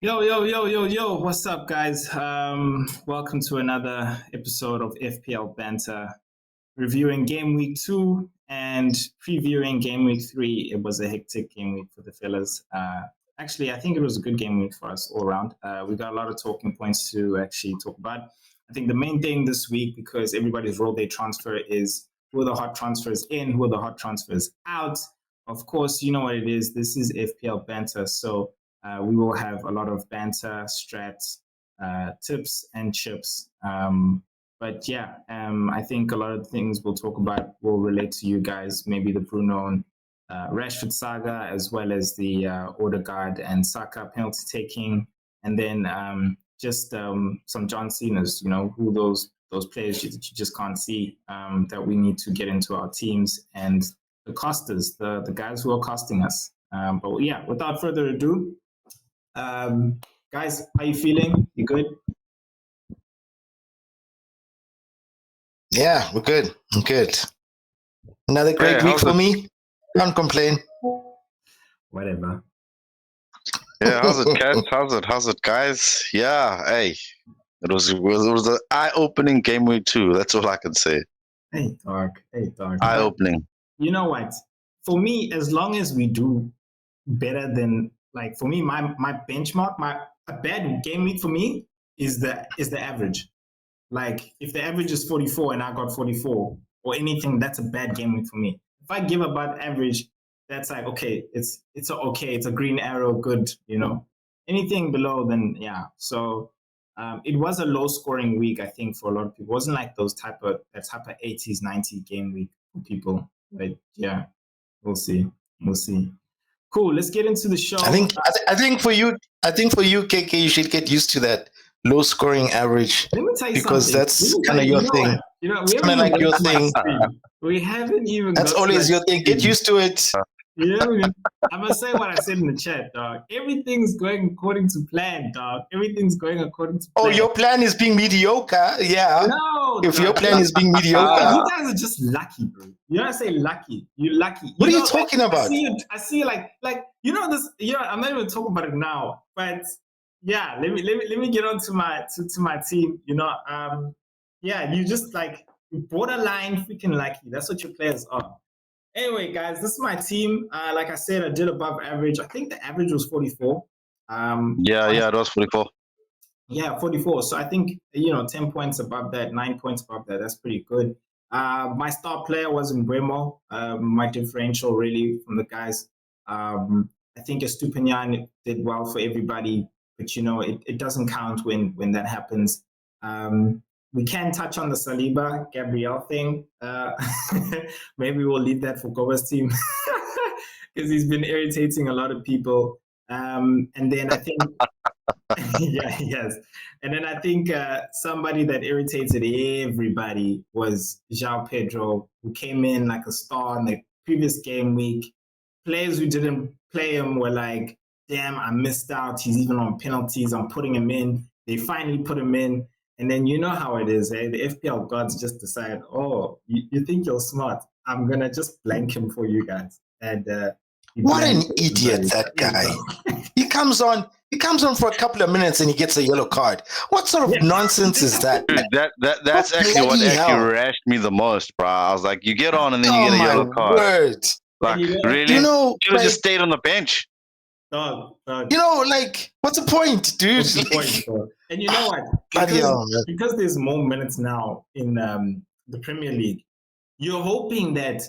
Yo, yo, yo, yo, yo, what's up, guys? Welcome to another episode of FPL Banter, reviewing game week 2 and previewing game week 3. It was a hectic game week for the fellas. Actually, I think it was a good game week for us all around. We got a lot of talking points to actually talk about. I think the main thing this week, because everybody's rolled their transfer, is who are the hot transfers in, who are the hot transfers out. Of course, you know what it is. This is FPL Banter, so we will have a lot of banter, strats, tips, and chips. But yeah, I think a lot of the things we'll talk about will relate to you guys. Maybe the Bruno and Rashford saga, as well as the Odegaard and Saka penalty taking, and then just some John Cena's. You know, who those players that you just can't see that we need to get into our teams, and the costers, the guys who are costing us. But yeah, without further ado, guys, how you feeling? You good? Yeah, we're good. I'm good. Another great week for me. Can't complain. Whatever. Yeah, how's it, cats? How's it, guys? Yeah, hey, it was an eye-opening game week 2. That's all I can say. Hey, dog. Eye-opening. You know what? For me, as long as we do better than for me, my benchmark, a bad game week for me is the average. Like if the average is 44 and I got 44 or anything, that's a bad game week for me. If I give about average, that's like okay, it's okay, it's a green arrow, good, you know. Anything below, then yeah. So it was a low scoring week, I think, for a lot of people. It wasn't like that type of 80s, 90s game week for people. But yeah, we'll see. Cool. Let's get into the show. I think for you, KK, you should get used to that low scoring average. Let me tell you because something. that's kind of your thing. You know, it's kind of like your thing. We haven't even. That's always your thing. Get used to it. You know, I'm gonna say what I said in the chat, dog. Everything's going according to plan, dog. Everything's going according to plan. Oh, your plan is being mediocre. Yeah. No. If your plan is being mediocre, you guys are just lucky, bro. You know, I say lucky. You're lucky. What are you talking about? I see, like you know this. You know, I'm not even talking about it now, but yeah. Let me get on to my team. You know, yeah. You just like borderline freaking lucky. That's what your players are. Anyway, guys, this is my team. Like I said, I did above average. I think the average was 44. Yeah, it was 44. Yeah, 44. So I think, 10 points above that, 9 points above that. That's pretty good. My star player was Mbuemo. My differential really from the guys. I think Estupinian did well for everybody, but it doesn't count when that happens. We can touch on the Saliba Gabriel thing. Maybe we'll leave that for Goba's team because he's been irritating a lot of people. And then I think, yeah, yes. And then I think somebody that irritated everybody was João Pedro, who came in like a star in the previous game week. Players who didn't play him were like, damn, I missed out. He's even on penalties. I'm putting him in. They finally put him in. And then you know how it is, eh? The FPL gods just decide, oh, you think you're smart. I'm going to just blank him for you guys. And what an idiot, that guy. He comes on for a couple of minutes and he gets a yellow card. What sort of nonsense is that? Dude, that's actually what actually rashed me the most, bro. I was like, you get on and then you get a yellow card. Word. Like, really? You should have just stayed on the bench. Dog. What's the point, dude? What's the point, bro? And you know what? Because there's more minutes now in the Premier League, you're hoping that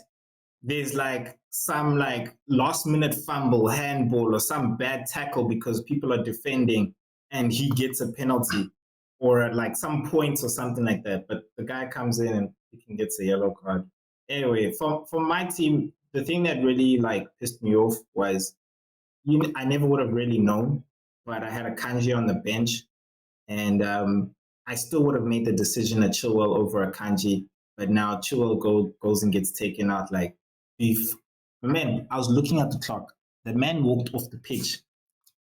there's like some like last minute fumble, handball, or some bad tackle because people are defending and he gets a penalty or like some points or something like that. But the guy comes in and he can get a yellow card. Anyway, for my team, the thing that really like pissed me off was I never would have really known, but I had a Kanji on the bench, and I still would have made the decision at Chilwell over a Kanji, but now Chilwell goes and gets taken out like beef. Man, I was looking at the clock. The man walked off the pitch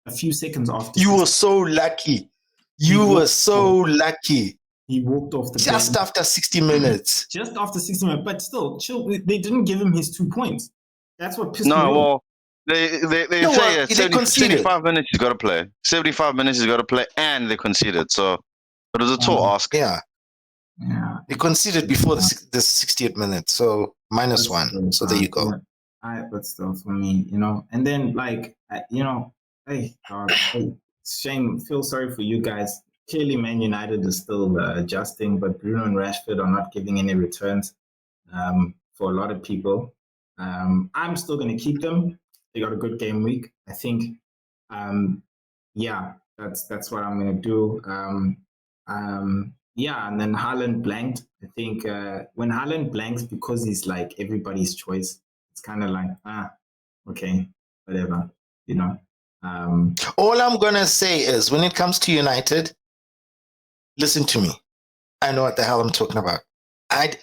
a few seconds after. You were so lucky. He walked off the just bench. After 60 minutes. Just after 60 minutes, but still, they didn't give him his 2 points. That's what pissed me off. They No, say they 70, conceded. 75 minutes he's got to play. 75 minutes he's got to play, and they conceded. So it was a tall ask. Yeah. Yeah. They conceded before the 60th minute, so -1. So there you go. But still, for me, and then like, hey, God, shame. Feel sorry for you guys. Clearly, Man United is still adjusting, but Bruno and Rashford are not giving any returns for a lot of people. I'm still going to keep them. They got a good game week, I think. Yeah, that's what I'm going to do. Yeah, and then Haaland blanked. I think when Haaland blanks because he's like everybody's choice, it's kind of like, okay, whatever, All I'm going to say is when it comes to United, listen to me. I know what the hell I'm talking about. I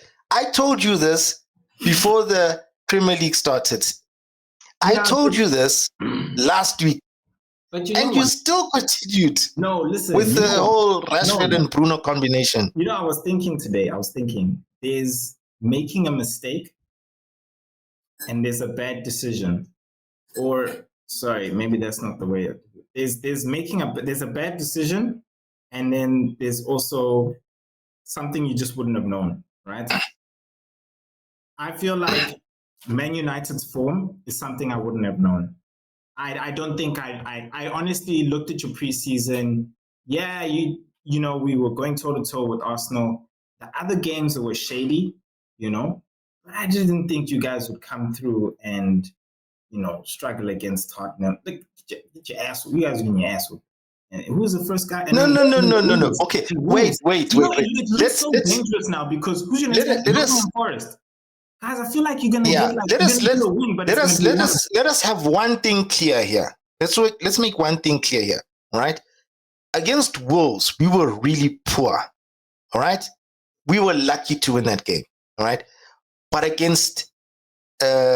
told you this before the Premier League started. I told you this last week. But you still continued. No, listen. With the whole Rashford and Bruno combination. I was thinking today, there's making a mistake and there's a bad decision. Or, sorry, maybe that's not the way. There's a bad decision and then there's also something you just wouldn't have known, right? I feel like Man United's form is something I wouldn't have known. I don't think I honestly looked at your preseason. Yeah, we were going toe to toe with Arsenal. The other games that were shady, but I just didn't think you guys would come through and, struggle against Tottenham. Like, get your ass. You guys are getting your ass with. And who's the first guy? No. Okay, wait. It's so dangerous now because who's your next Forest? Guys, I feel like you're gonna get like a win, but let us have one thing clear here. Let's make one thing clear here, all right? Against Wolves, we were really poor, all right? We were lucky to win that game, all right? But against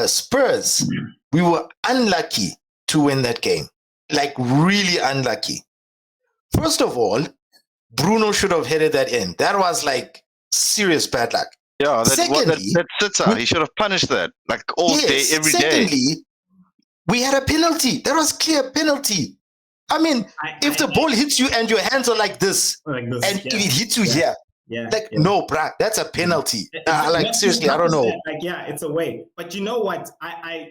Spurs, we were unlucky to win that game, like really unlucky. First of all, Bruno should have headed that in. That was like serious bad luck. Yeah, that sits out. He should have punished that like all day, every day. Secondly, we had a penalty. That was clear penalty. I mean, if the ball hits you and your hands are like this and it hits you here, no, bruh, that's a penalty. Seriously, I don't know. It's a way. But you know what?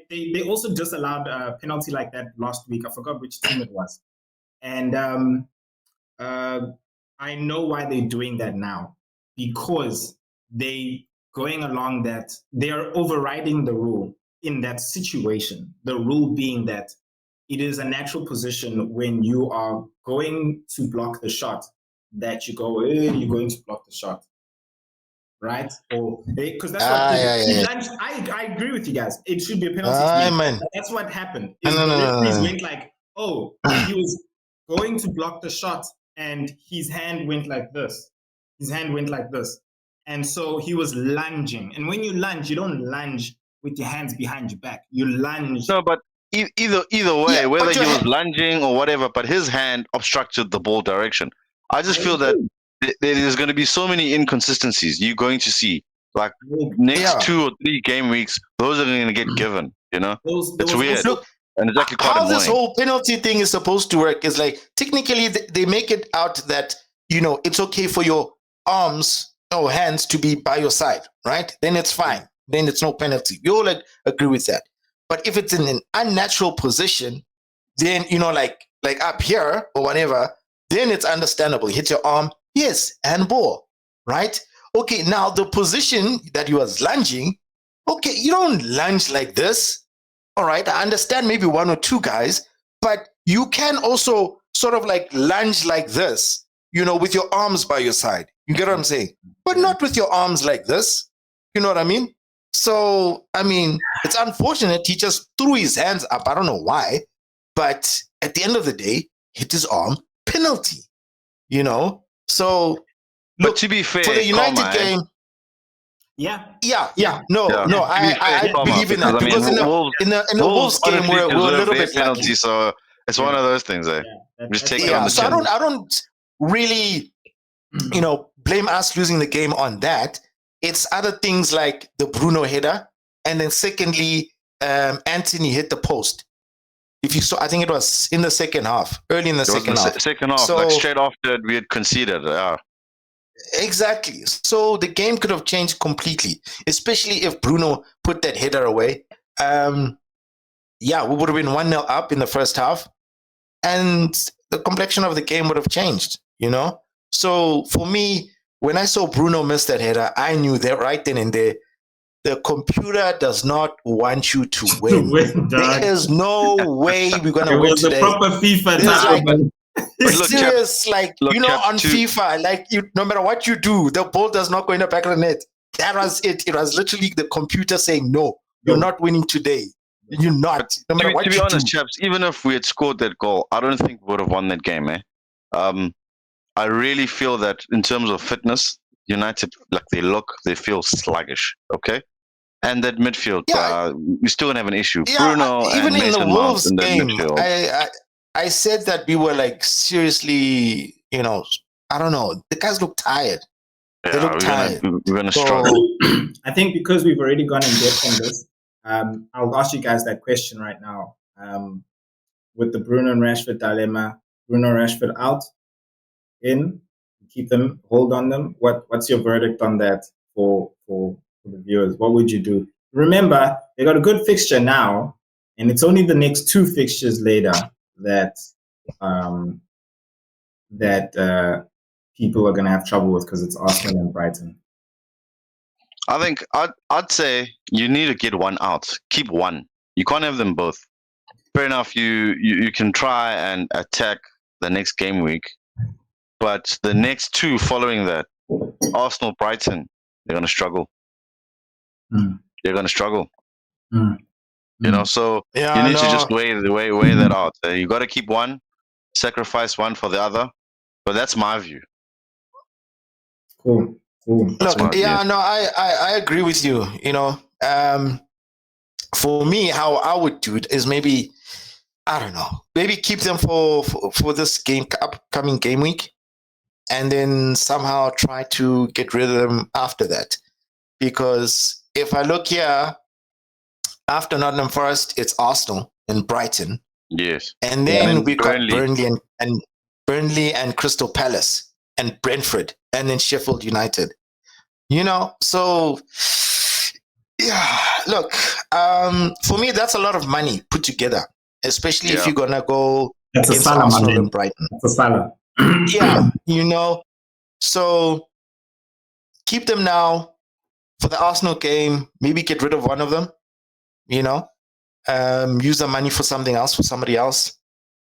They also just allowed a penalty like that last week. I forgot which team it was, and I know why they're doing that now because they going along that they are overriding the rule in that situation. The rule being that it is a natural position when you are going to block the shot that you go, you're going to block the shot, right? Or because that's what I agree with you guys. It should be a penalty. That's what happened. The went like, he was going to block the shot and his hand went like this. And so he was lunging. And when you lunge, you don't lunge with your hands behind your back. You lunge. No, but either way, whether he was lunging or whatever, but his hand obstructed the ball direction. I just feel that there's going to be so many inconsistencies you're going to see. Like next 2 or 3 game weeks, those are going to get given, It's weird. Look, and it's actually quite how annoying. This whole penalty thing is supposed to work is like, technically they make it out that, it's okay for your arms or hands to be by your side, right? Then it's fine. Then it's no penalty. We all agree with that. But if it's in an unnatural position, then, like up here or whatever, then it's understandable. Hit your arm, yes, handball, right? Okay, now the position that you was lunging, okay, you don't lunge like this. All right, I understand maybe 1 or 2 guys, but you can also sort of like lunge like this, with your arms by your side. You get what I'm saying? But not with your arms like this. You know what I mean? So, I mean, it's unfortunate he just threw his hands up. I don't know why. But at the end of the day, hit his arm, penalty. So, look, to be fair, for the United game, I believe in that. Because in the Wolves game, we're a little bit penalty, lucky. so it's one of those things, eh? Just take it on the chin. So I don't really, blame us losing the game on that. It's other things like the Bruno header, and then secondly, Anthony hit the post. If you saw, I think it was in the second half, early in the It was second half. second half, So like straight after we had conceded. Yeah. exactly. So the game could have changed completely, especially if Bruno put that header away. Yeah, we would have been 1-0 up in the first half, and the complexion of the game would have changed, you know? So for me, when I saw Bruno miss that header, I knew that right then and there, the computer does not want you to win. There is no way we're going to win today. It was a proper FIFA It's time. like, But look, serious, look, on FIFA, like no matter what you do, the ball does not go in the back of the net. That was it. It was literally the computer saying, no, you're not winning today. You're not. No matter what to be you honest, do. chaps, even if we had scored that goal, I don't think we would have won that game, eh? I really feel that in terms of fitness, United, like they feel sluggish, okay? And that midfield, we still gonna have an issue. Yeah, Bruno even and in the Mason Mount Wolves in that game, midfield. I said that we were like seriously, you know, I don't know. The guys look tired. They look tired. We're gonna struggle. I think because we've already gone in depth on this, I'll ask you guys that question right now. With the Bruno and Rashford dilemma, Bruno Rashford out, in, keep them, hold on them. What's your verdict on that for the viewers? What would you do? Remember, they got a good fixture now, and it's only the next two fixtures later that people are going to have trouble with because it's Arsenal and Brighton. I think I'd say you need to get one out. Keep one. You can't have them both. Fair enough. You can try and attack the next game week, but the next two following that, Arsenal, Brighton, they're gonna struggle. They're gonna struggle. You know, so you need to just weigh that out. You got to keep one, sacrifice one for the other. But that's my view. Cool. Look, I agree with you. You know, for me, how I would do it is maybe, I don't know, maybe keep them for this upcoming game week, and then somehow try to get rid of them after that. Because if I look here, after Nottingham Forest, it's Arsenal and Brighton. Yes. And then we got Burnley and Crystal Palace and Brentford and then Sheffield United. You know, so yeah, look, for me, that's a lot of money put together, especially if you're going to go against Arsenal and Brighton. That's a Salah. Yeah, you know, so keep them now for the Arsenal game, maybe get rid of one of them, you know, use the money for something else, for somebody else.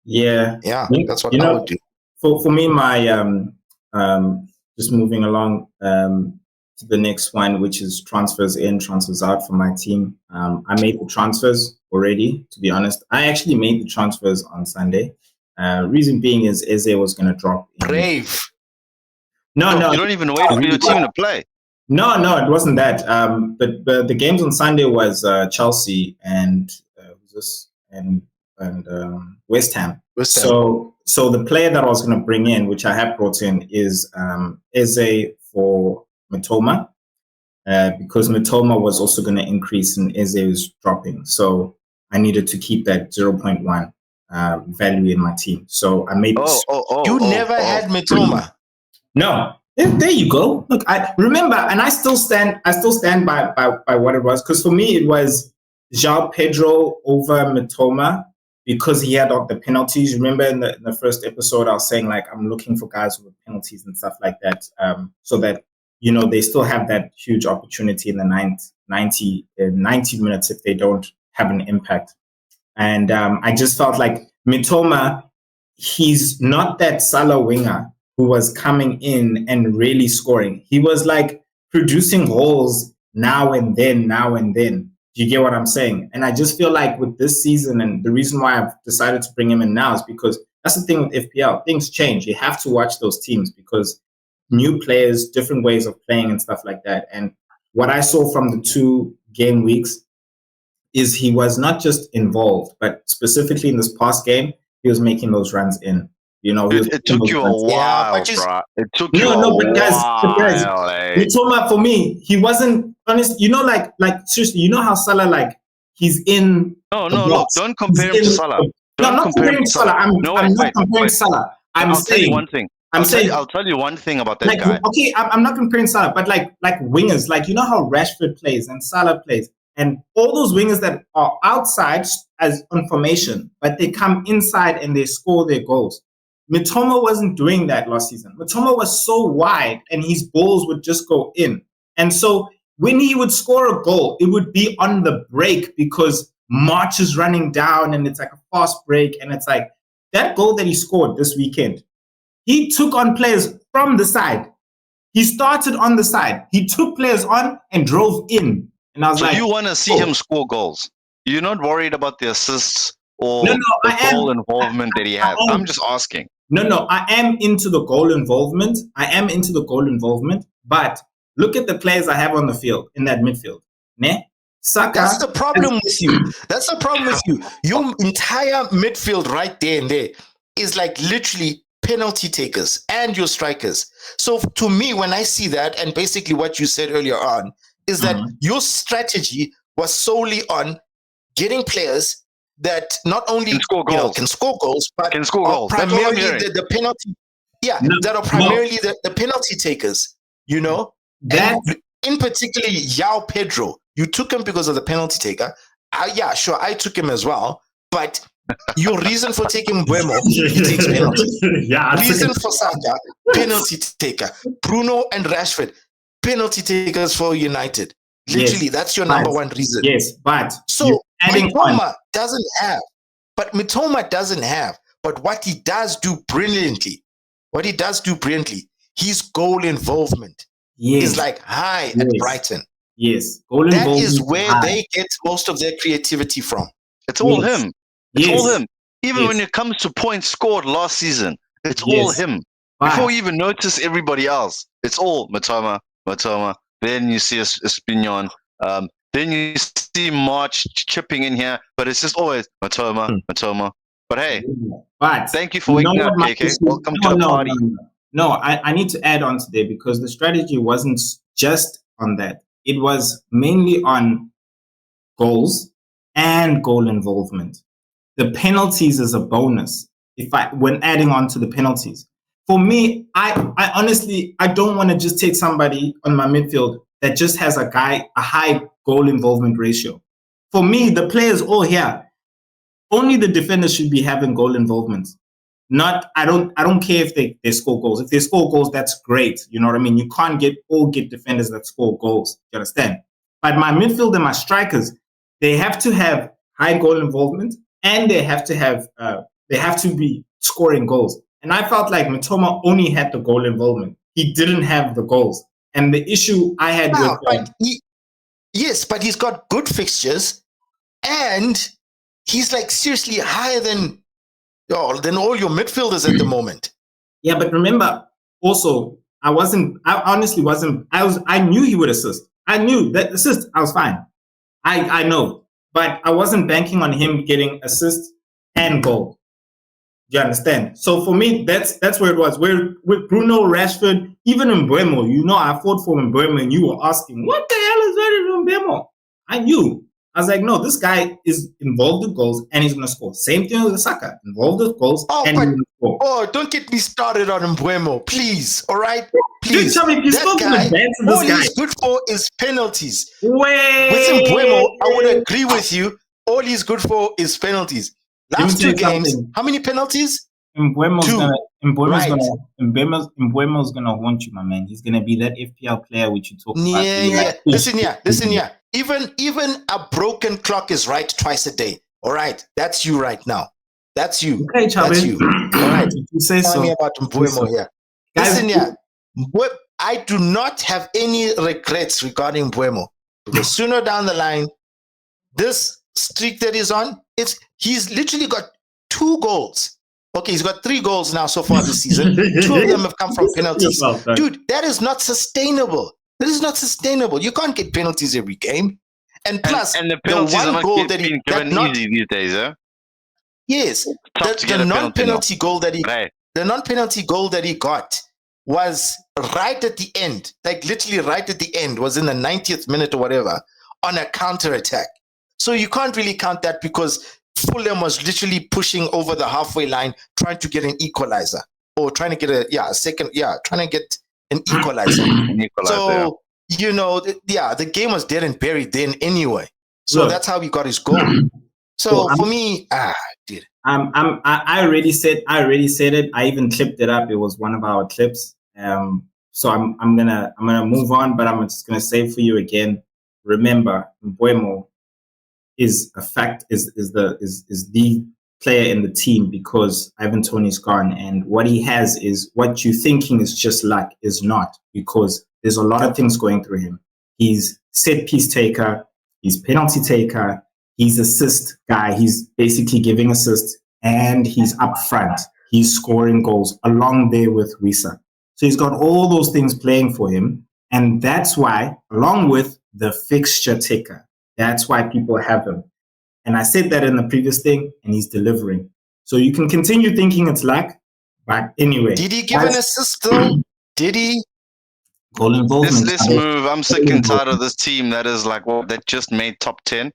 Yeah, that's what I would do. For me, my just moving along to the next one, which is transfers in, transfers out for my team. I made the transfers already, to be honest. I actually made the transfers on Sunday. Reason being is Eze was going to drop in. Brave. No. You don't even wait for your team to play. No, it wasn't that. But the games on Sunday was Chelsea and West Ham. So the player that I was going to bring in, which I have brought in, is Eze for Mitoma, because Mitoma was also going to increase and Eze was dropping. So I needed to keep that 0.1 value in my team. So I made. You never had Mitoma. No. There you go. Look, I remember, and I still stand by what it was, because for me it was João Pedro over Mitoma because he had the penalties. Remember in the first episode I was saying, like, I'm looking for guys with penalties and stuff like that, so that, you know, they still have that huge opportunity in the 90 minutes if they don't have an impact. And I just felt like Mitoma, he's not that Salah winger who was coming in and really scoring. He was like producing goals now and then. Do you get what I'm saying? And I just feel like with this season, and the reason why I've decided to bring him in now is because that's the thing with FPL. Things change. You have to watch those teams because new players, different ways of playing and stuff like that. And what I saw from the 2 game weeks is he was not just involved, but specifically in this past game, he was making those runs in. You know, it took you a while, bro. It took you a while. Mitoma, for me, he wasn't honest. You know, like seriously, you know how Salah, like, He's in. No, the look, box. don't compare him He's to in Salah. the- Don't No, not compare him comparing to Salah. Salah. I'm not comparing Salah. I'll tell you one thing. I'll tell you one thing about that like, guy. okay, I'm not comparing Salah, but like wingers, like you know how Rashford plays and Salah plays, and all those wingers that are outside as on formation, but they come inside and they score their goals. Mitoma wasn't doing that last season. Mitoma was so wide, and his balls would just go in, and so when he would score a goal, it would be on the break because March is running down, and it's like a fast break, and it's like that goal that he scored this weekend. He took on players from the side. He started on the side. He took players on and drove in. And I was So like, you want to see him score goals? You're not worried about the assists or the goal involvement that he has. I'm just asking. No, I am into the goal involvement. But look at the players I have on the field in that midfield. Ne? Saka. That's the problem with you. Your entire midfield right there and there is like literally penalty takers and your strikers. So to me, when I see that, and basically what you said earlier on, is that your strategy was solely on getting players that not only can score goals, but can score goals. Primarily the penalty. Yeah, that are primarily the penalty takers. You know, and in particular, Yao Pedro. You took him because of the penalty taker. Yeah, sure, I took him as well. But your reason for taking Mbuemo, he takes penalties. Reason for Saga, penalty taker. Bruno and Rashford, penalty takers for United. Literally, that's your number one reason. Yes, but so Mitoma doesn't have. But what he does do brilliantly, his goal involvement is like high at Brighton. Yes, that is where they get most of their creativity from. It's all him. It's all him. Even when it comes to points scored last season, it's all him. Before you even notice everybody else, it's all Mitoma. Then you see Espignon. Then you see March chipping in here, but it's just always Mitoma. But hey, thank you for waking up, KK. Welcome to the party. No, I need to add on today because the strategy wasn't just on that. It was mainly on goals and goal involvement. The penalties is a bonus. When adding on to the penalties, for me, I honestly don't want to just take somebody on my midfield that just has a high goal involvement ratio. For me, the players all here, only the defenders should be having goal involvement. I don't care if they score goals. If they score goals, that's great. You know what I mean? You can't get defenders that score goals. You understand? But my midfield and my strikers, they have to have high goal involvement and they have to be scoring goals. And I felt like Mitoma only had the goal involvement. He didn't have the goals. And the issue I had but he's got good fixtures and he's like seriously higher than all your midfielders at the moment. Yeah, but remember, also, I honestly wasn't. I knew he would assist. I knew that assist, I was fine. I know, but I wasn't banking on him getting assist and goal. Do you understand? So for me, that's where it was. Where with Bruno, Rashford, even Mbuemo, I fought for Mbuemo, and you were asking, what the hell is that in Mbuemo? I knew. I was like, no, this guy is involved with goals and he's going to score. Same thing with Saka, involved with goals and he's going to score. Oh, don't get me started on Mbuemo, please. All right? Please. Dude, tell me, if you spoke to this guy. All he's good for is penalties. Wait. With Mbuemo, I would agree with you. All he's good for is penalties. Last 2 games, how many penalties? Mbuemo's gonna haunt you, my man. He's gonna be that FPL player which you talk about. Yeah. Listen here. Even a broken clock is right twice a day. All right, that's you right now. That's you. Okay, that's you. All right. You say Tell me about Mbuemo here. Listen here. I do not have any regrets regarding Mbuemo because sooner down the line, this streak that he's on, he's literally got 2 goals. Okay, he's got 3 goals now so far this season. 2 of them have come from penalties. Dude, that is not sustainable. You can't get penalties every game. And plus, and the penalties the one goal that he given easy these days, huh? Yes, the non-penalty goal that he got was right at the end, like literally right at the end, was in the 90th minute or whatever, on a counter attack. So you can't really count that because Fulham was literally pushing over the halfway line, trying to get an equalizer or trying to get trying to get an equalizer. So, the game was dead and buried then anyway. So that's how he got his goal. So for me, dude. I already said it. I even clipped it up. It was one of our clips. So I'm gonna move on, but I'm just gonna say for you again. Remember, Mbuemo is the player in the team because Ivan Toney's gone, and what he has is what you thinking is just luck is not, because there's a lot of things going through him. He's set piece taker, he's penalty taker, he's assist guy, he's basically giving assists, and he's up front. He's scoring goals along there with Wisa. So he's got all those things playing for him, and that's why, along with the fixture ticker, that's why people have him. And I said that in the previous thing, and he's delivering. So you can continue thinking it's luck, but anyway. Did he give an assist though? Did he? Goal involvement. Let's move. I'm sick and tired of this team that is that just made top 10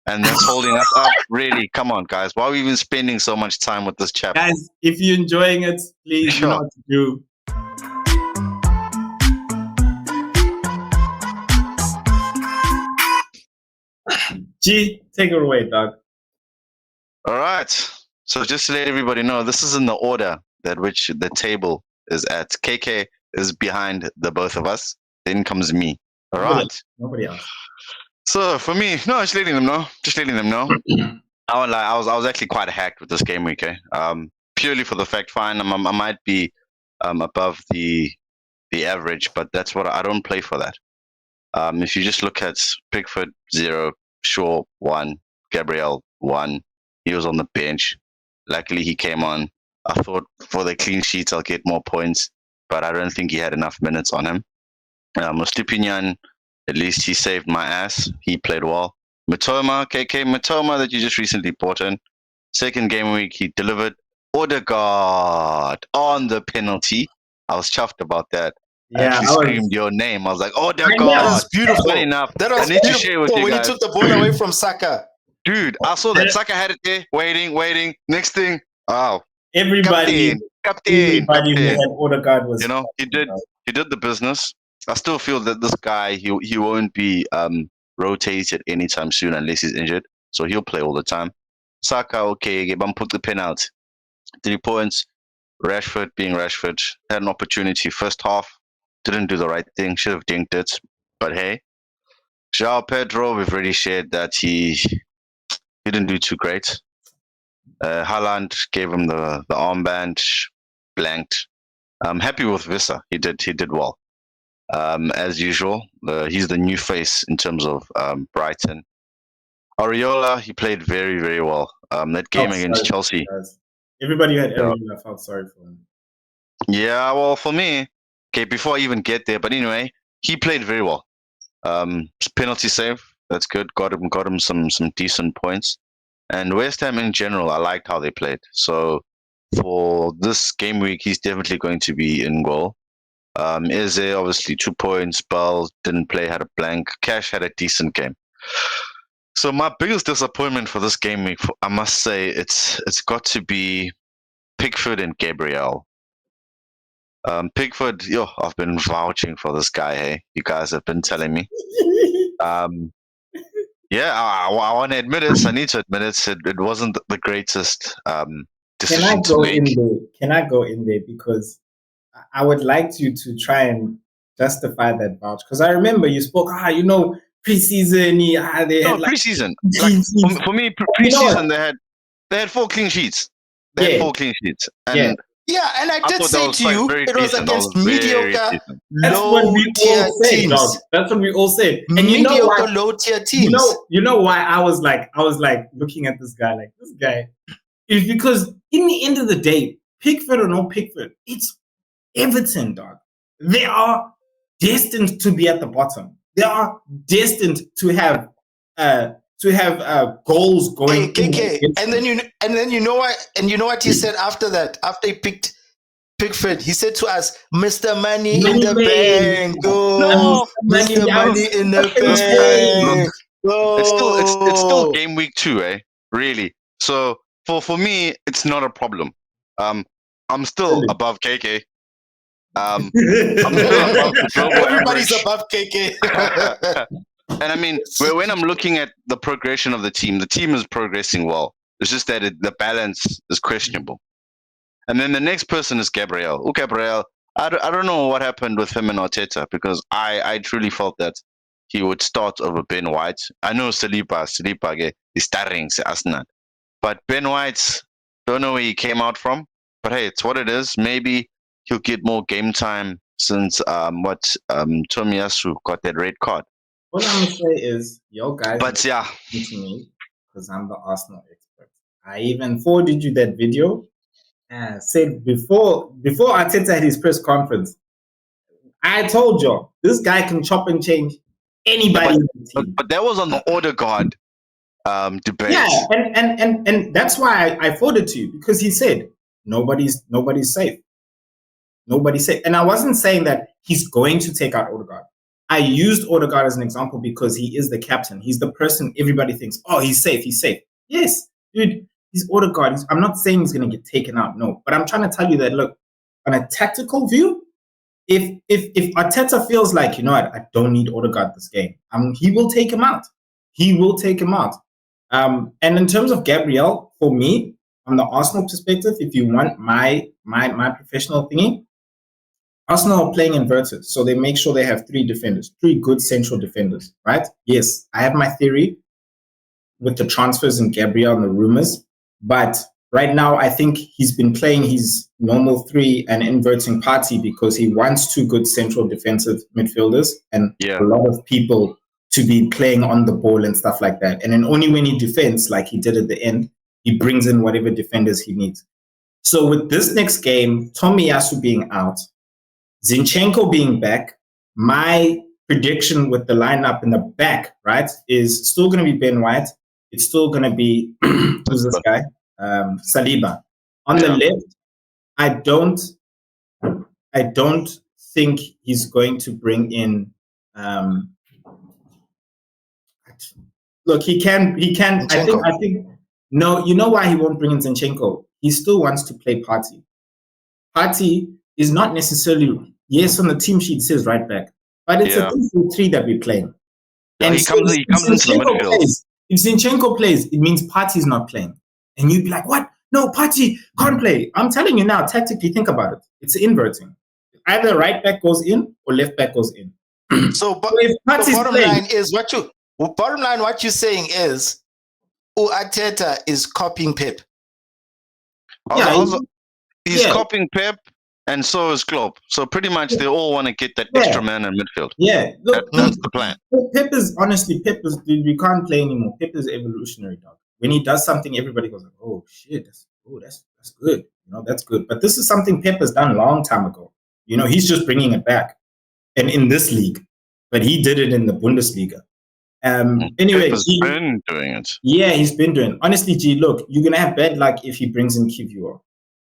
and that's holding us up. Really, come on, guys. Why are we even spending so much time with this chap? Guys, if you're enjoying it, please you know what to do. G, take it away, dog. All right. So just to let everybody know, this is in the order that which the table is at. KK is behind the both of us. Then comes me. All right. Nobody else. So for me, no, just letting them know. I was actually quite hacked with this game week. Purely for the fact, fine, I might be above the average, but that's what I don't play for that. If you just look at Pickford 0, Shaw 1, Gabriel 1, he was on the bench. Luckily, he came on. I thought for the clean sheets, I'll get more points, but I don't think he had enough minutes on him. Mustipinian, at least he saved my ass. He played well. Matoma that you just recently bought in. Second game week, he delivered. Odegaard on the penalty. I was chuffed about that. Yeah, I actually screamed your name. I was like, Odegaard. That was beautiful. Funny enough, that was I need beautiful to share with you when guys. he took the ball away from Saka. Dude, I saw that. Saka had it there, waiting. Next thing, Everybody captain. who had Odegaard was, he did the business. I still feel that this guy, he won't be rotated anytime soon unless he's injured. So he'll play all the time. Saka, okay, put the pen out. 3 points. Rashford being Rashford, had an opportunity first half, didn't do the right thing, should have dinked it. But hey, João Pedro, we've already shared that he didn't do too great. Haaland gave him the armband, blanked. I'm happy with Vissa. He did well. As usual, he's the new face in terms of Brighton. Areola, he played very, very well. That game against Chelsea. Everybody who had Areola, I felt sorry for him. Yeah, well, for me, okay, before I even get there, but anyway, he played very well. Penalty save, that's good. Got him some decent points. And West Ham in general, I liked how they played. So for this game week, he's definitely going to be in goal. Eze, obviously 2 points. Bell didn't play, had a blank. Cash had a decent game. So my biggest disappointment for this game week, I must say, it's got to be Pickford and Gabriel. Pickford, I've been vouching for this guy. Hey, you guys have been telling me. Yeah, I want to admit it. I need to admit it. It wasn't the greatest decision to make. Can I go in there? Because I would like you to try and justify that vouch. Because I remember you spoke, preseason. They had preseason. Like, for me, preseason they had 4 clean sheets. They had 4 clean sheets. And yeah, and I did say to you, it was against mediocre, low-tier teams. Dog. That's what we all said. And mediocre, low-tier teams. You know why I was like looking at this guy like, this guy is because in the end of the day, Pickford or no Pickford, it's Everton, dog. They are destined to be at the bottom. They are destined to have goals going. KK. And then you know what he said after that? After he picked Pickford, he said to us, "Mr. Money in the bank, go, Mr. Money in the bank." it's still game week 2, really. So for me, it's not a problem. I'm still above KK. I'm still above the global Everybody's average. above KK. And I mean, when I'm looking at the progression of the team is progressing well. It's just that the balance is questionable. And then the next person is Gabriel. Gabriel, I don't know what happened with him and Arteta, because I truly felt that he would start over Ben White. I know Saliba is starting Arsenal. But Ben White, don't know where he came out from. But hey, it's what it is. Maybe he'll get more game time since Tomiyasu got that red card. What I'm gonna say is, yo guys, But yeah, to me, because I'm the Arsenal expert. I even forwarded you that video. Said before Arteta had his press conference, I told you this guy can chop and change anybody in the team. But that was on the Odegaard debate. Yeah, and that's why I forwarded to you, because he said nobody's safe. Nobody's safe. And I wasn't saying that he's going to take out Odegaard. I used Odegaard as an example because he is the captain. He's the person everybody thinks, oh, he's safe, he's safe. Yes, dude, he's Odegaard. I'm not saying he's going to get taken out, no. But I'm trying to tell you that, look, on a tactical view, if Arteta feels like, you know what, I don't need Odegaard this game, he will take him out. He will take him out. And in terms of Gabriel, for me, from the Arsenal perspective, if you want my professional thingy, Arsenal are playing inverted, so they make sure they have 3 defenders, 3 good central defenders, right? Yes, I have my theory with the transfers and Gabriel and the rumors, but right now I think he's been playing his normal 3 and inverting party because he wants 2 good central defensive midfielders and a lot of people to be playing on the ball and stuff like that. And then only when he defends, like he did at the end, he brings in whatever defenders he needs. So with this next game, Tomiyasu being out, Zinchenko being back, my prediction with the lineup in the back, right, is still going to be Ben White. It's still going to be, who's this guy? Saliba. On the left, I don't think he's going to bring in. Look, he can. I think. No, you know why he won't bring in Zinchenko? He still wants to play Partey. Partey is not necessarily, yes, on the team sheet says right back, but it's a 3 that we're playing. Yeah, and he comes into the midfield. If Zinchenko plays, it means Partey's not playing. And you'd be like, what? No, Partey can't play. I'm telling you now, tactically, think about it. It's inverting. Either right back goes in or left back goes in. So the bottom line, what you're saying is, Arteta is copying Pep. He's copying Pep, and so is Klopp. So pretty much they all want to get that extra man in midfield. Yeah, look, that's the plan. Pep is, dude, we can't play anymore. Pep is evolutionary, dog. When he does something, everybody goes like, oh shit, that's good. You know, that's good. But this is something Pep has done a long time ago. You know, he's just bringing it back, and in this league, but he did it in the Bundesliga. Anyway, Pep has been doing it. Yeah, he's been doing it. Honestly, G, look, you're gonna have bad luck if he brings in Kivior.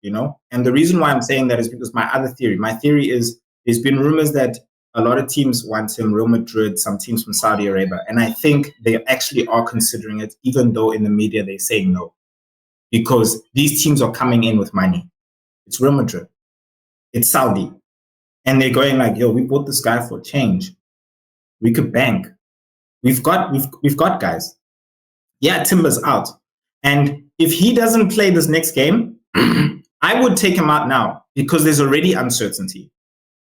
You know, and the reason why I'm saying that is because my theory is there's been rumors that a lot of teams want him, Real Madrid, some teams from Saudi Arabia, and I think they actually are considering it, even though in the media they're saying no, because these teams are coming in with money. It's Real Madrid, it's Saudi, and they're going like, yo, we bought this guy for change. We could bank. We've got guys. Yeah, Timber's out, and if he doesn't play this next game, I would take him out now because there's already uncertainty.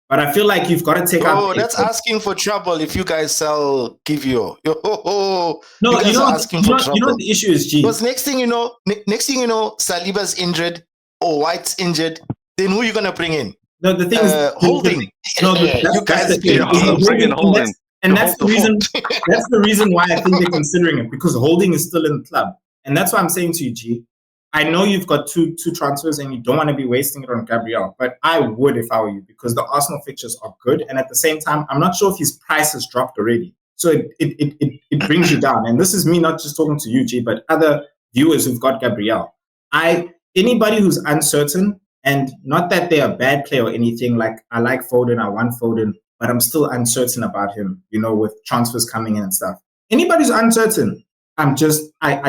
But I feel like you've got to take out. Oh, that's asking for trouble if you guys sell Kivior. No, you know what the issue is, G. Because next thing you know, Saliba's injured or White's injured. Then who are you gonna bring in? No, the thing is Holding. You guys bring in Holding. And that's the reason. That's the reason why I think they're considering it, because Holding is still in the club, and that's why I'm saying to you, G. I know you've got two transfers and you don't want to be wasting it on Gabriel, but I would if I were you, because the Arsenal fixtures are good, and at the same time, I'm not sure if his price has dropped already, so it brings you down. And this is me not just talking to you, G, but other viewers who've got Gabriel. Anybody who's uncertain, and not that they're a bad player or anything. Like I like Foden, I want Foden, but I'm still uncertain about him. You know, with transfers coming in and stuff. anybody who's uncertain, I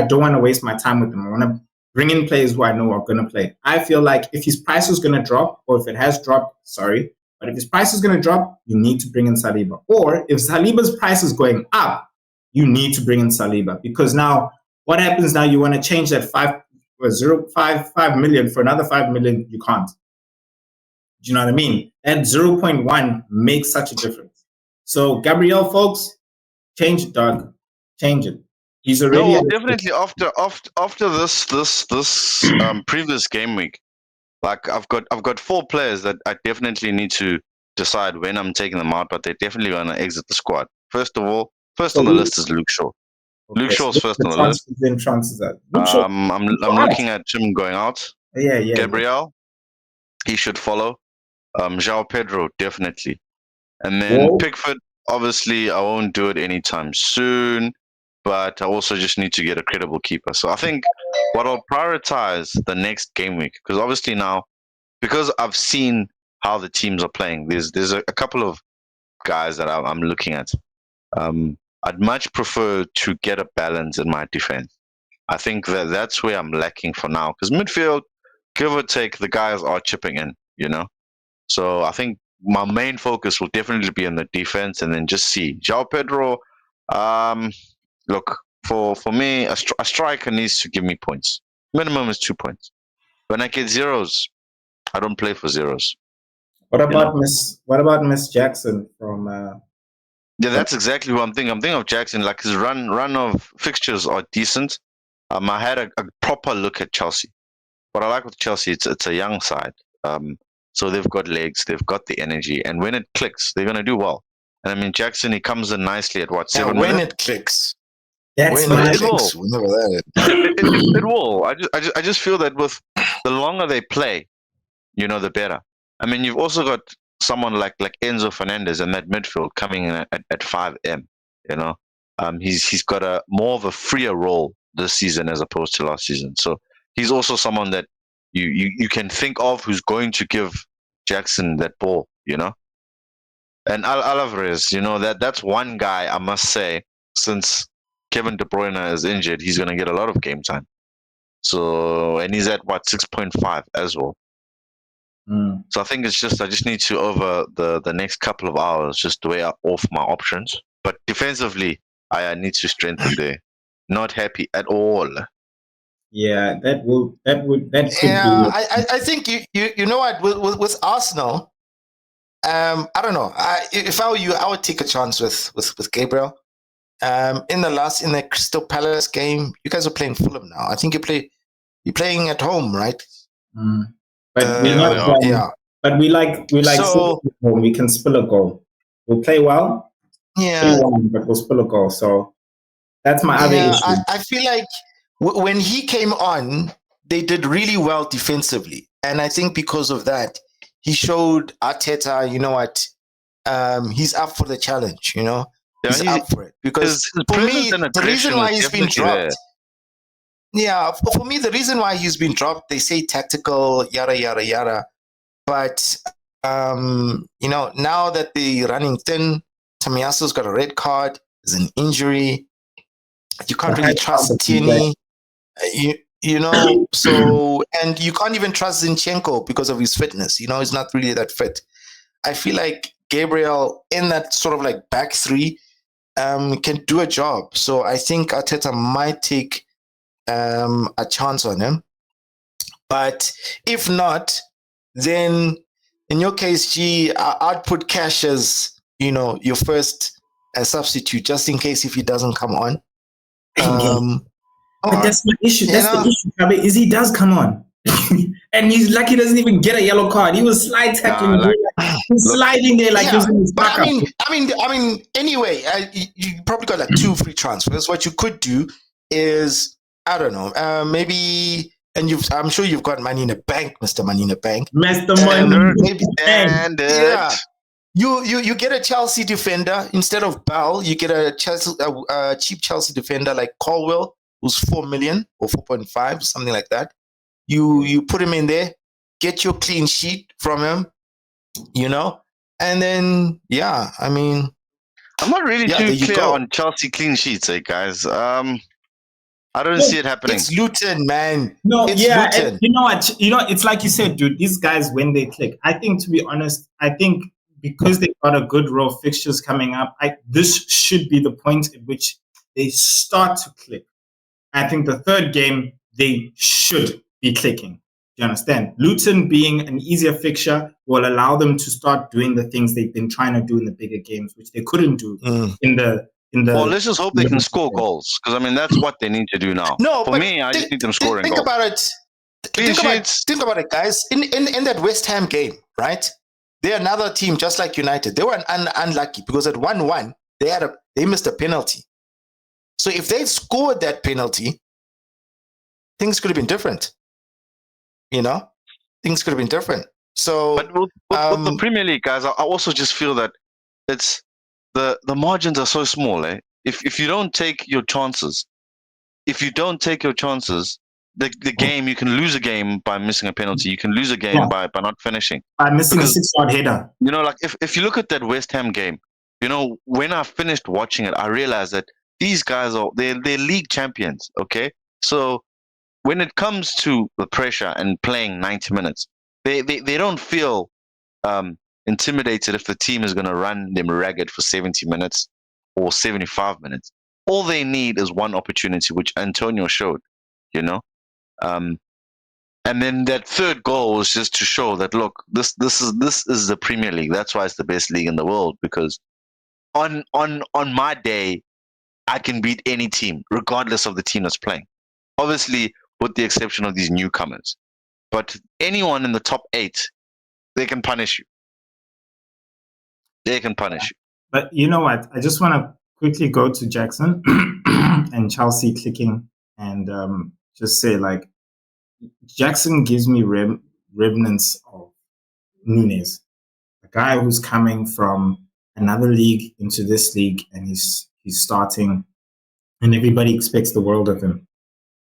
don't want to waste my time with them. I want to bring in players who I know are going to play. I feel like if his price is going to drop, or if it has dropped, sorry, but if his price is going to drop, you need to bring in Saliba. Or if Saliba's price is going up, you need to bring in Saliba, because now what happens now? You want to change that 5 million for another 5 million. You can't. Do you know what I mean? That 0.1 makes such a difference. So Gabriel, folks, change it, dog. Change it. He's already no, definitely after this previous game week. Like I've got 4 players that I definitely need to decide when I'm taking them out, but they're definitely going to exit the squad. First on the list is Luke Shaw. Okay, Luke Shaw's so first on the list. I'm looking at him going out. Yeah. Gabriel, he should follow. João Pedro, definitely. And then Pickford, obviously, I won't do it anytime soon, but I also just need to get a credible keeper. So I think what I'll prioritize the next game week, because obviously now, because I've seen how the teams are playing, there's a couple of guys that I'm looking at. I'd much prefer to get a balance in my defense. I think that's where I'm lacking for now, because midfield, give or take, the guys are chipping in, you know? So I think my main focus will definitely be on the defense, and then just see. João Pedro, look, for me, a striker needs to give me points. Minimum is 2 points. When I get zeros, I don't play for zeros. What about Miss Jackson from? Yeah, that's exactly who I'm thinking. I'm thinking of Jackson. Like his run of fixtures are decent. I had a proper look at Chelsea. What I like with Chelsea, it's a young side. So they've got legs, they've got the energy, and when it clicks, they're gonna do well. And I mean, Jackson, he comes in nicely at what, 7 minutes? When it clicks. That's when it clicks. It will. I just feel that with the longer they play, the better. I mean, you've also got someone like Enzo Fernandez in that midfield coming in at 5M. He's got a more of a freer role this season as opposed to last season. So he's also someone that you can think of who's going to give Jackson that ball. And Alvarez, that's one guy I must say, since Kevin De Bruyne is injured, he's going to get a lot of game time. So, and he's at what, 6.5 as well. So I think I just need to, over the next couple of hours, just weigh off my options. But defensively, I need to strengthen there. Not happy at all. Yeah, that could be. I think you know what, with Arsenal, I don't know. If I were you, I would take a chance with Gabriel. In the Crystal Palace game, you guys are playing Fulham now. I think you're playing at home, right? But we're not home. Yeah. But we like so, home. We can spill a goal. We'll play well. Yeah. But we'll spill a goal. So that's my other issue. I feel like when he came on, they did really well defensively, and I think because of that, he showed Arteta, you know what, he's up for the challenge. He's up for it, because for me, the reason why he's been dropped. Yeah, for me, the reason why he's been dropped, they say tactical, yada yada yada, but now that they're running thin, Tomiyasu's got a red card, there's an injury, you can't really trust Tierney, so, and you can't even trust Zinchenko because of his fitness. He's not really that fit. I feel like Gabriel in that sort of like back three can do a job. So I think Arteta might take a chance on him. But if not, then in your case, I'd put Cash as, your first substitute, just in case if he doesn't come on. But that's my issue. That's the issue, Kabe, is he does come on. And he's lucky he doesn't even get a yellow card. He was slide tackling. He's sliding there like he was in his backup. I mean, anyway, you probably got like 2 free transfers. What you could do is, I don't know, maybe, and I'm sure you've got money in the bank, Mr. Money in the Bank. Mr. Money. Yeah. You get a Chelsea defender instead of Bell. You get a cheap Chelsea defender like Colwell, who's 4 million or 4.5, something like that. You put him in there, get your clean sheet from him, and then I mean, I'm not really Yeah, there too you clear go. on Chelsea clean sheets, guys. I don't see it happening. It's Luton, man. No, It's yeah, Luton. you know what? It's like you said, dude. These guys, when they click, I think, to be honest, I think because they've got a good row of fixtures coming up, this should be the point at which they start to click. I think the third game they should be clicking. Do you understand? Luton being an easier fixture will allow them to start doing the things they've been trying to do in the bigger games, which they couldn't do in the. Well, let's just hope they can score goals, because I mean that's what they need to do now. No, for but me, I just need them scoring think goals. about it. Think about it, guys. In that West Ham game, right? They're another team just like United. They were unlucky because at 1-1 they missed a penalty. So if they scored that penalty, things could have been different. You know, things could have been different. So, but with the Premier League, guys, I also just feel that it's the margins are so small. If you don't take your chances, the game, you can lose a game by missing a penalty. You can lose a game by not finishing. By missing a 6-yard header. You know, like if you look at that West Ham game, you know, when I finished watching it, I realized that these guys they're league champions. Okay, so when it comes to the pressure and playing 90 minutes, they don't feel intimidated if the team is going to run them ragged for 70 minutes or 75 minutes. All they need is one opportunity, which Antonio showed, you know. And then that third goal was just to show that, look, this is the Premier League. That's why it's the best league in the world, because on my day, I can beat any team, regardless of the team that's playing. Obviously, with the exception of these newcomers. But anyone in the top 8, they can punish you. They can punish you. But you know what? I just want to quickly go to Jackson and Chelsea clicking and just say, like, Jackson gives me remnants of Nunes, a guy who's coming from another league into this league, and he's starting, and everybody expects the world of him.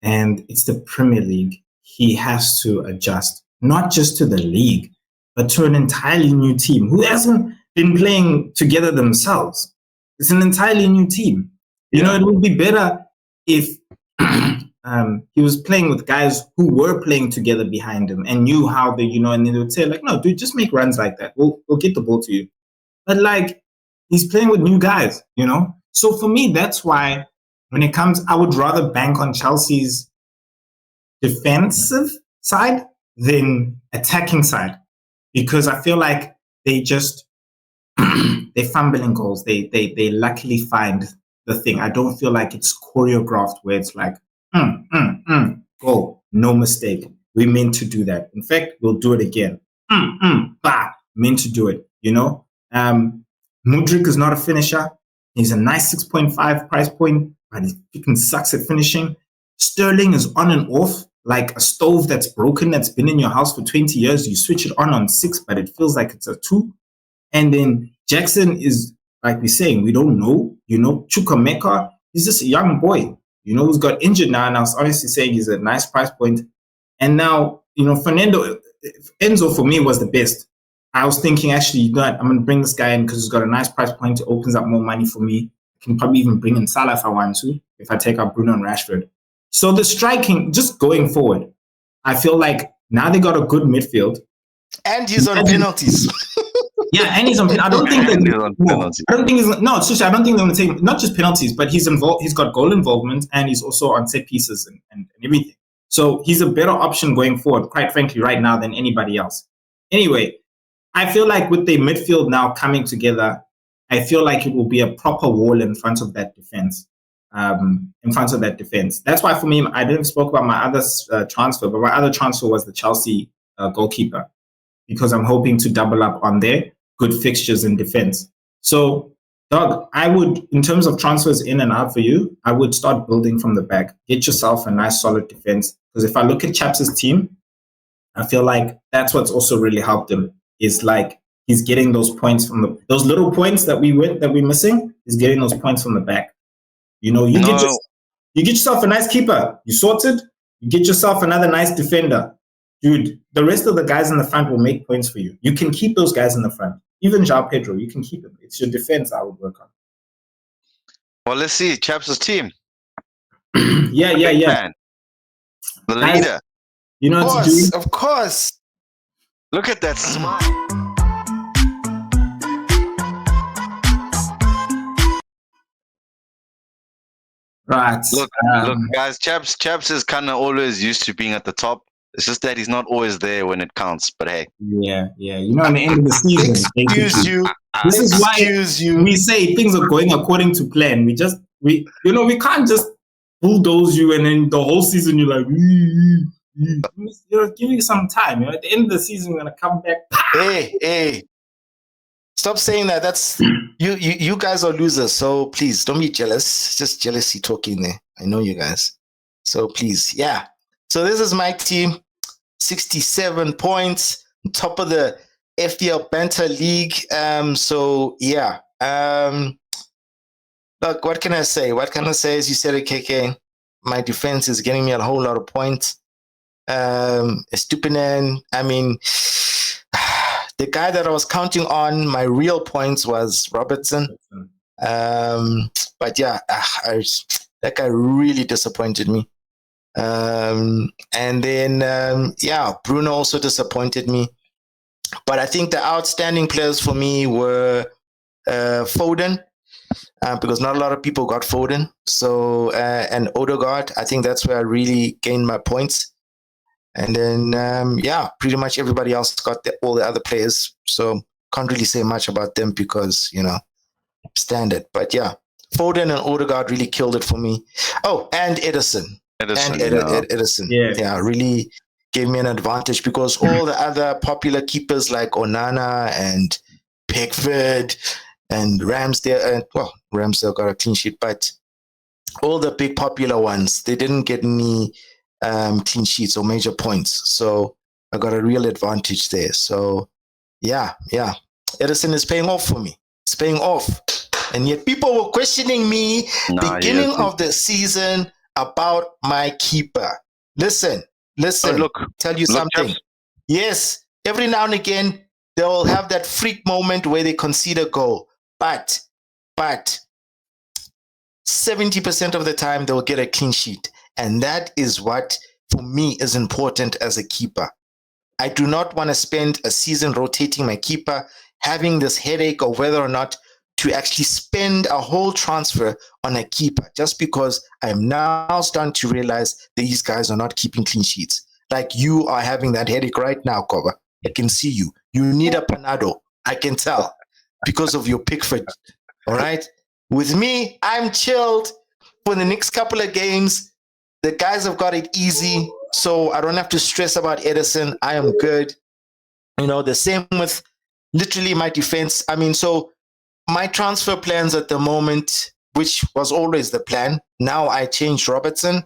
And it's the Premier League. He has to adjust, not just to the league, but to an entirely new team who hasn't been playing together themselves. It's an entirely new team. You know, it would be better if he was playing with guys who were playing together behind him and knew how they, and they would say, like, no, dude, just make runs like that. We'll get the ball to you. But, like, he's playing with new guys, So for me, that's why when it comes, I would rather bank on Chelsea's defensive side than attacking side, because I feel like they just they fumble in goals. They luckily find the thing. I don't feel like it's choreographed where it's like goal, no mistake. We meant to do that. In fact, we'll do it again. Meant to do it. Mudryk is not a finisher. He's a nice 6.5 price point, but he freaking sucks at finishing. Sterling is on and off like a stove that's broken, that's been in your house for 20 years. You switch it on 6, but it feels like it's a 2. And then Jackson is, like we're saying, we don't know. Chukwuemeka, he's just a young boy, who's got injured now. And I was honestly saying he's a nice price point. And now, Enzo for me was the best. I was thinking, actually, I'm going to bring this guy in because he's got a nice price point. It opens up more money for me. I can probably even bring in Salah if I want to, if I take out Bruno and Rashford. So the striking, just going forward, I feel like now they got a good midfield. And he's on penalties. Yeah, and he's on penalties. I don't think they're going to take not just penalties, but he's involved. He's got goal involvement, and he's also on set pieces and everything. So he's a better option going forward, quite frankly, right now than anybody else. Anyway, I feel like with the midfield now coming together, I feel like it will be a proper wall in front of that defense. That's why for me, I didn't spoke about my other transfer, but my other transfer was the Chelsea goalkeeper, because I'm hoping to double up on their good fixtures in defense. So, Doug, I would, in terms of transfers in and out for you, I would start building from the back. Get yourself a nice solid defense. Because if I look at Chaps' team, I feel like that's what's also really helped him. Is like he's getting those points from those little points that we're missing. He's getting those points from the back. You get yourself a nice keeper. You sorted. You get yourself another nice defender. Dude, the rest of the guys in the front will make points for you. You can keep those guys in the front. Even João Pedro, you can keep him. It's your defense I would work on. Well, let's see. Chaps' team. Yeah. Man, the Guys, leader. you know what to do? Of course. Look at that smile. Right. Look, guys. Chaps is kind of always used to being at the top. It's just that he's not always there when it counts. But hey, Yeah. You know, at the end of the season, Excuse you. this is why Excuse you. we say things are going according to plan. We can't just bulldoze you and then the whole season you're like, give you some time. You know, at the end of the season, we're gonna come back. Hey. Stop saying that. That's you guys are losers. So please don't be jealous. It's just jealousy talking there. I know you guys. So please, yeah. So this is my team. 67 points, top of the FPL Banter League. So yeah. Look, what can I say? As you said it, KK, my defense is getting me a whole lot of points. Stupinan, I mean, the guy that I was counting on my real points was Robertson. But yeah, that guy really disappointed me. And then, Bruno also disappointed me. But I think the outstanding players for me were Foden, because not a lot of people got Foden. So, and Odegaard, I think that's where I really gained my points. And then, pretty much everybody else got all the other players. So can't really say much about them because, standard. But yeah, Foden and Odegaard really killed it for me. Oh, and Edison. Edison. Yeah, really gave me an advantage because all the other popular keepers like Onana and Pickford and Ramsdale, Ramsdale got a clean sheet, but all the big popular ones, they didn't get any clean sheets or major points. So I got a real advantage there. So yeah. Edison is paying off for me. It's paying off. And yet people were questioning me beginning of the season about my keeper. Listen, tell you something. Chaps. Yes, every now and again, they'll have that freak moment where they concede a goal. But 70% of the time, they'll get a clean sheet. And that is what, for me, is important as a keeper. I do not want to spend a season rotating my keeper, having this headache of whether or not to actually spend a whole transfer on a keeper, just because I'm now starting to realize these guys are not keeping clean sheets. Like you are having that headache right now, Koba. I can see you. You need a Panado. I can tell because of your Pickford. All right. With me, I'm chilled for the next couple of games. The guys have got it easy, so I don't have to stress about Edison. I am good. The same with literally my defense. I mean, so my transfer plans at the moment, which was always the plan, now I change Robertson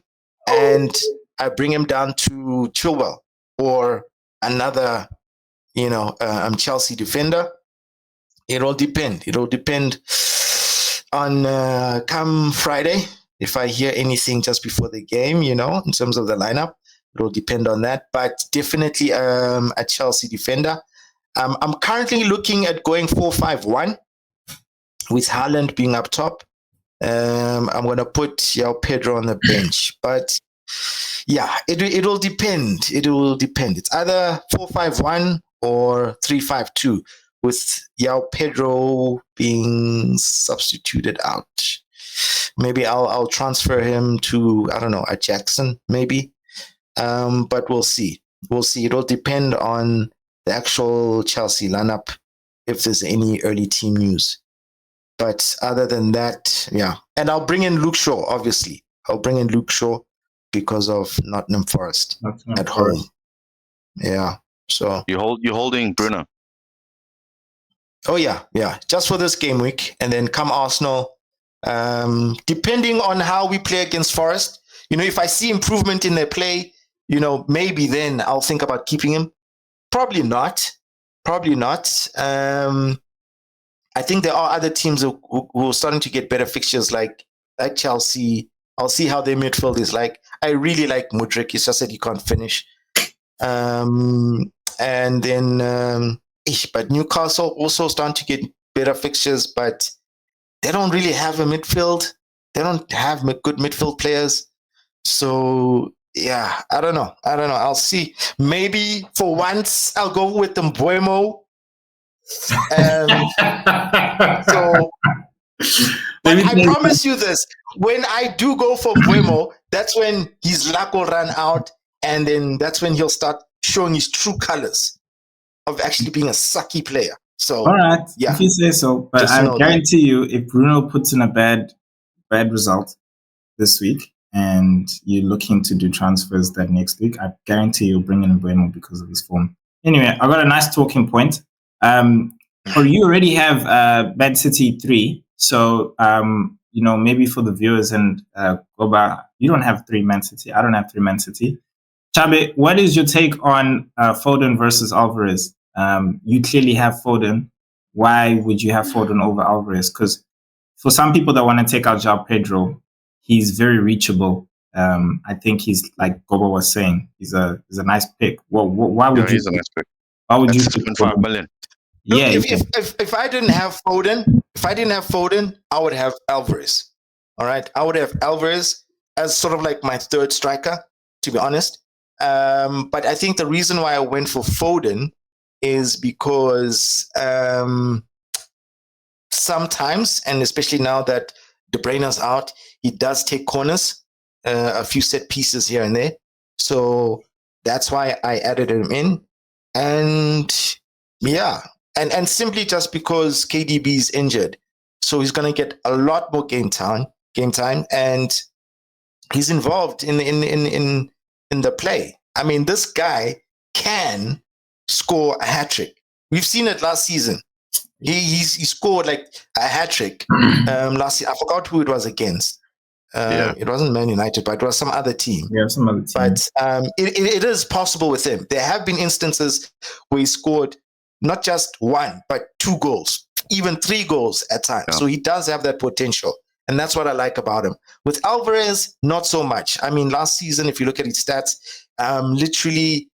and I bring him down to Chilwell or another, Chelsea defender. It'll depend. It'll depend on come Friday. If I hear anything just before the game, in terms of the lineup, it'll depend on that. But definitely a Chelsea defender. I'm currently looking at going 4-5-1 with Haaland being up top. I'm going to put Pedro on the bench. But yeah, it'll depend. It will depend. It's either 4-5-1 or 3-5-2 with Pedro being substituted out. Maybe I'll transfer him to, I don't know, a Jackson, maybe. But we'll see. It'll depend on the actual Chelsea lineup if there's any early team news. But other than that, yeah. And I'll bring in Luke Shaw, obviously. I'll bring in Luke Shaw because of Nottingham Forest at home. Yeah. So you're holding Bruno. Oh yeah. Just for this game week, and then come Arsenal. Depending on how we play against Forest, if I see improvement in their play, maybe then I'll think about keeping him. Probably not. I think there are other teams who are starting to get better fixtures, like Chelsea. I'll see how their midfield is like. I really like Mudryk. It's just that he can't finish. And then, but Newcastle also starting to get better fixtures, but they don't really have a midfield. They don't have good midfield players. So yeah, I don't know. I'll see. Maybe for once I'll go with the Mbuemo. So but I promise you this, when I do go for Mbuemo, that's when his luck will run out, and then that's when he'll start showing his true colors of actually being a sucky player. So all right, yeah, if you say so. But I guarantee you, if Bruno puts in a bad result this week and you're looking to do transfers that next week, I guarantee you'll bring in Mbuemo because of his form. Anyway, I got a nice talking point. Or you already have Man City 3, so maybe for the viewers and Goba, you don't have 3 Man City. I don't have 3 Man City. Chabe, what is your take on Foden versus Alvarez? You clearly have Foden. Why would you have Foden over Alvarez? Because for some people that want to take out João Pedro, he's very reachable. I think he's, like Goba was saying, he's a nice pick. Why would you? He's a nice pick. Why would you? 6.5 million. Yeah. If I didn't have Foden, I would have Alvarez. All right, I would have Alvarez as sort of like my third striker, to be honest. But I think the reason why I went for Foden is because sometimes, and especially now that De Bruyne's out, he does take corners, a few set pieces here and there. So that's why I added him in. And yeah, and simply just because KDB is injured. So he's going to get a lot more game time, and he's involved in the play. I mean, this guy can score a hat-trick. We've seen it last season. He scored like a hat-trick last year. I forgot who it was against. It wasn't Man United, but it was some other team. Yeah, some other team. But it is possible with him. There have been instances where he scored not just 1, but 2 goals, even 3 goals at times. Yeah. So he does have that potential. And that's what I like about him. With Alvarez, not so much. I mean, last season, if you look at his stats, literally,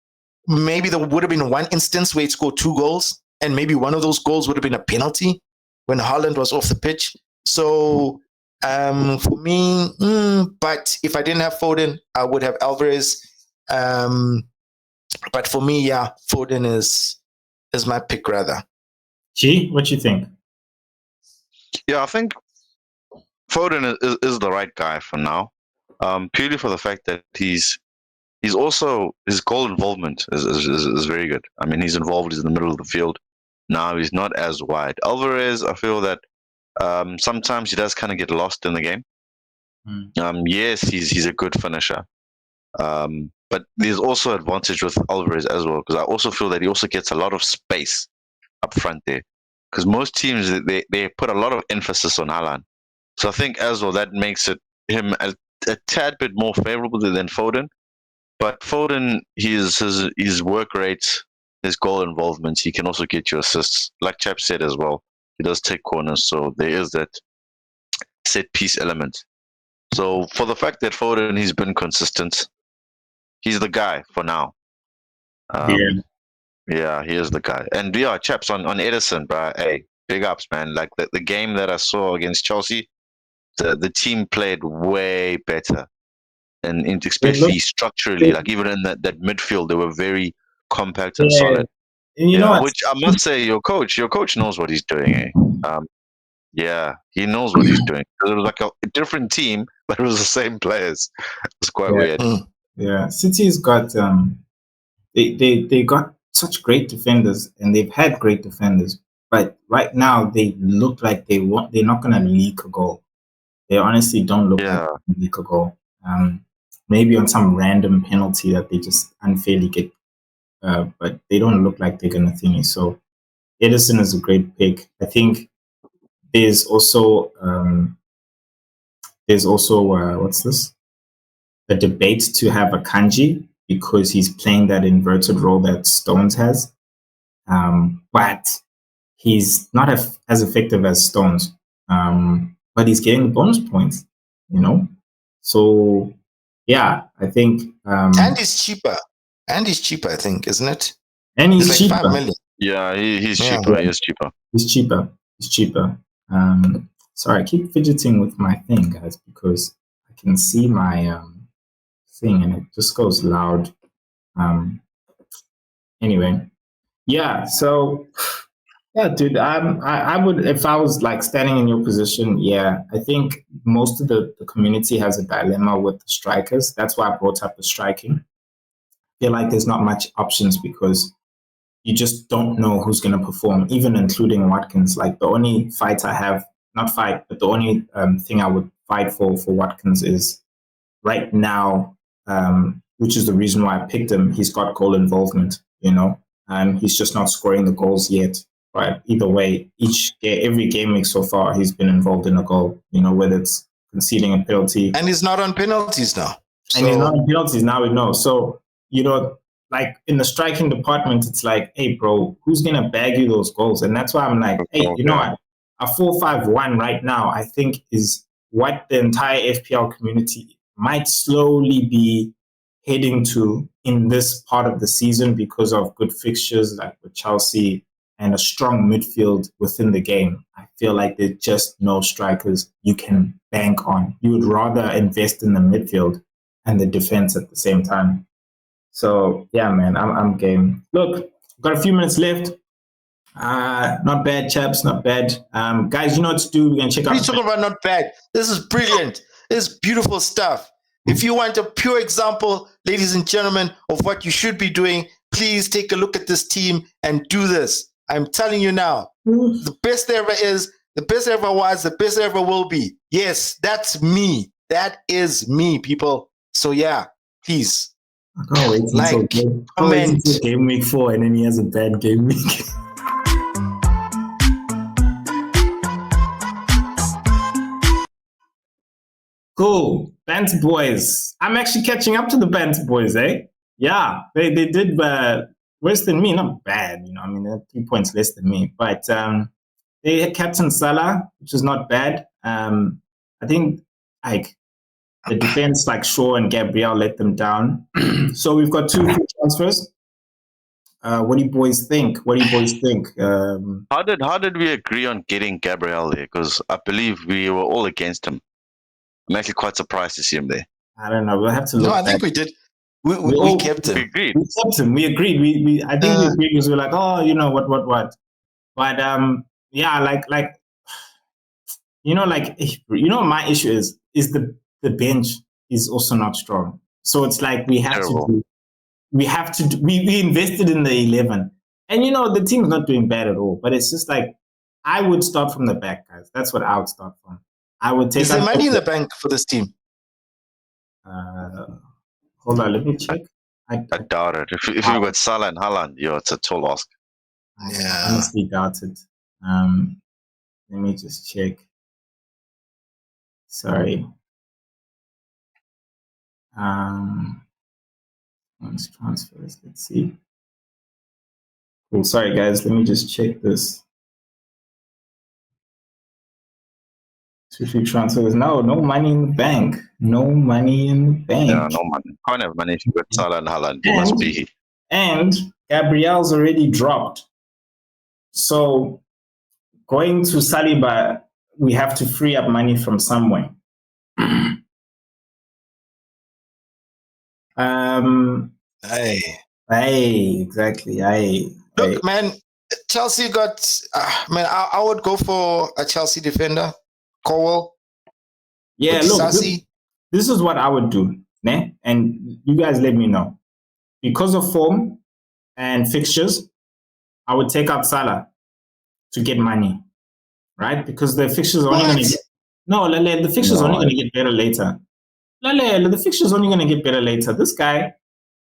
maybe there would have been 1 instance where he scored 2 goals. And maybe one of those goals would have been a penalty when Haaland was off the pitch. So for me, but if I didn't have Foden, I would have Alvarez. But for me, yeah, Foden is my pick rather. G, what do you think? Yeah, I think Foden is the right guy for now. Purely for the fact that he's also, his goal involvement is very good. I mean, he's involved, he's in the middle of the field. Now he's not as wide. Alvarez, I feel that sometimes he does kind of get lost in the game. Yes, he's a good finisher. But there's also advantage with Alvarez as well, because I also feel that he also gets a lot of space up front there. Because most teams, they put a lot of emphasis on Haaland. So I think as well that makes him a tad bit more favorable than Foden. But Foden, his work rates, his goal involvements, he can also get you assists. Like Chap said as well, he does take corners, so there is that set piece element. So for the fact that Foden, he's been consistent, he's the guy for now. Yeah, he is the guy. And yeah, Chaps on Edison, bro. Hey, big ups, man. Like the game that I saw against Chelsea, the team played way better. And especially structurally, like even in that midfield, they were very compact and solid. And you know, which I must say, your coach knows what he's doing. Yeah, he knows what he's doing. It was like a different team, but it was the same players. It's quite weird. Yeah, City's got they got such great defenders, and they've had great defenders, but right now they look like they're not going to leak a goal. They honestly don't look like they're going to leak a goal. Maybe on some random penalty that they just unfairly get, but they don't look like they're going to thingy. So Edison is a great pick. I think there's also what's this? A debate to have a Kanji because he's playing that inverted role that Stones has, but he's not as effective as Stones. But he's getting the bonus points, So yeah, I think and he's cheaper. I think, isn't it? And he's cheaper. Like 5 million. Yeah, he's cheaper. He is cheaper. He's cheaper. Sorry, I keep fidgeting with my thing, guys, because I can see my thing and it just goes loud. Anyway, yeah. So, yeah, dude, I would, if I was like standing in your position, yeah, I think most of the community has a dilemma with the strikers. That's why I brought up the striking. I feel like there's not much options because you just don't know who's going to perform, even including Watkins. Like the only fight I have, not fight, but the only thing I would fight for Watkins is right now, which is the reason why I picked him. He's got goal involvement, and he's just not scoring the goals yet. But either way, every game week so far, he's been involved in a goal. Whether it's conceding a penalty, and he's not on penalties now. And he's not on penalties now. We know. So like in the striking department, it's like, hey, bro, who's gonna bag you those goals? And that's why I'm like, hey, you know what? A 4-5-1 right now, I think, is what the entire FPL community might slowly be heading to in this part of the season because of good fixtures like with Chelsea and a strong midfield within the game. I feel like there's just no strikers you can bank on. You would rather invest in the midfield and the defense at the same time. So yeah, man, I'm game. Look, got a few minutes left. Not bad, chaps, not bad. Guys, you know what to do. We're gonna check out. What are you talking about? Not bad. This is brilliant. This is beautiful stuff. If you want a pure example, ladies and gentlemen, of what you should be doing, please take a look at this team and do this. I'm telling you now, the best there ever is, the best there ever was, the best there ever will be. Yes, that's me. That is me, people. So yeah, please. Like, comment. Game week 4 and then he has a bad game week. Cool. Banter boys. I'm actually catching up to the Banter boys, eh? Yeah, they did worse than me. Not bad, I mean, they're 3 points less than me. But they had Captain Salah, which is not bad. I think like the defense, like Shaw and Gabriel, let them down. So we've got 2 free transfers. What do you boys think? How did we agree on getting Gabriel there? Because I believe we were all against him. I'm actually quite surprised to see him there. I don't know. We'll have to look. No, I think we did. We kept him. We agreed. We kept him. We agreed. I think we agreed because we were like, oh, what. But yeah, like my issue is the bench is also not strong. So it's like we invested in the 11, and the team's not doing bad at all. But it's just like I would start from the back, guys. That's what I would start from. I would take. Is there money in the bank for this team? Hold on, let me check. I doubt it. If you've got Salah and Haaland, it's a tall ask. I honestly doubt it. Let me just check. Sorry. Transfers. Let's see. Cool. Sorry, guys. Let me just check this. 2 free transfers. No money in the bank. No money in the bank. Yeah, no money. Can't have money if you've got Salah and Haaland. You must be. And Gabriel's already dropped. So going to Saliba, we have to free up money from somewhere. Exactly. Look, man, Chelsea got. I would go for a Chelsea defender, Cowell. Yeah, look, this is what I would do, né? And you guys let me know. Because of form and fixtures, I would take out Salah to get money, right? Because the fixtures are only going to get... No, Lele, the fixtures are only going to get better later. Lele, the fixtures are only going to get better later. This guy,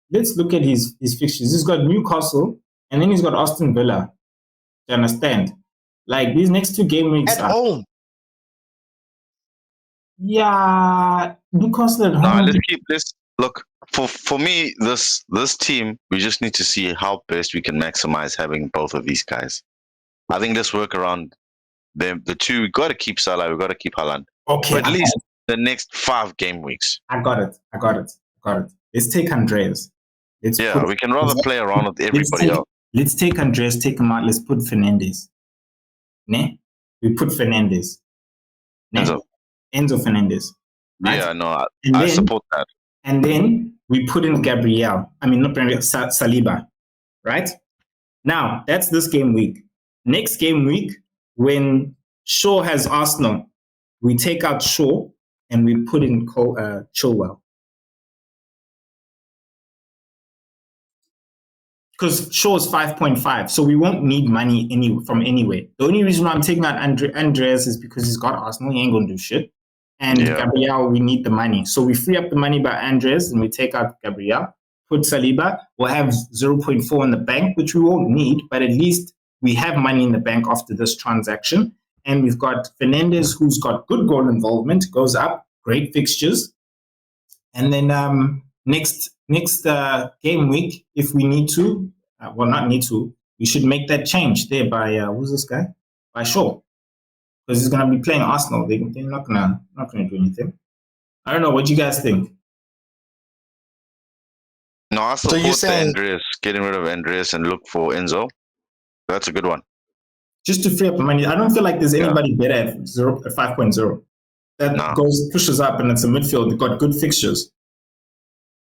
let's look at his fixtures. He's got Newcastle, and then he's got Aston Villa. Do you understand? Like, these next 2 game weeks at home. Yeah, Newcastle at home. Let's look. For me, this team, we just need to see how best we can maximize having both of these guys. I think let's work around them. The 2, we got to keep Salah, we got to keep Haaland. Okay. For at least the next 5 game weeks. I got it. Let's take Andreas. We can rather play around with everybody else. Let's take Andreas, take him out. Let's put Fernandes. Ne? We put Fernandes. Enzo Fernandez. Right? Yeah, no, And I then, support that. And then we put in Gabriel. I mean, not Saliba. Right? Now, that's this game week. Next game week, when Shaw has Arsenal, we take out Shaw and we put in Chilwell. Because Shaw is 5.5, so we won't need money from anywhere. The only reason why I'm taking out Andreas is because he's got Arsenal. He ain't going to do shit. And Gabriel, we need the money. So we free up the money by Andreas and we take out Gabriel, put Saliba. We'll have 0.4 in the bank, which we won't need, but at least we have money in the bank after this transaction. And we've got Fernandez, who's got good goal involvement, goes up, great fixtures. And then next game week, if we need to, not need to, we should make that change there by who's this guy? By Shaw, because he's gonna be playing Arsenal. They're not gonna do anything. I don't know. What do you guys think? No, I support Andreas, getting rid of Andreas and look for Enzo. That's a good one. Just to free up the money. I don't feel like there's anybody better at 5.0. That pushes up, and it's a midfield. They've got good fixtures.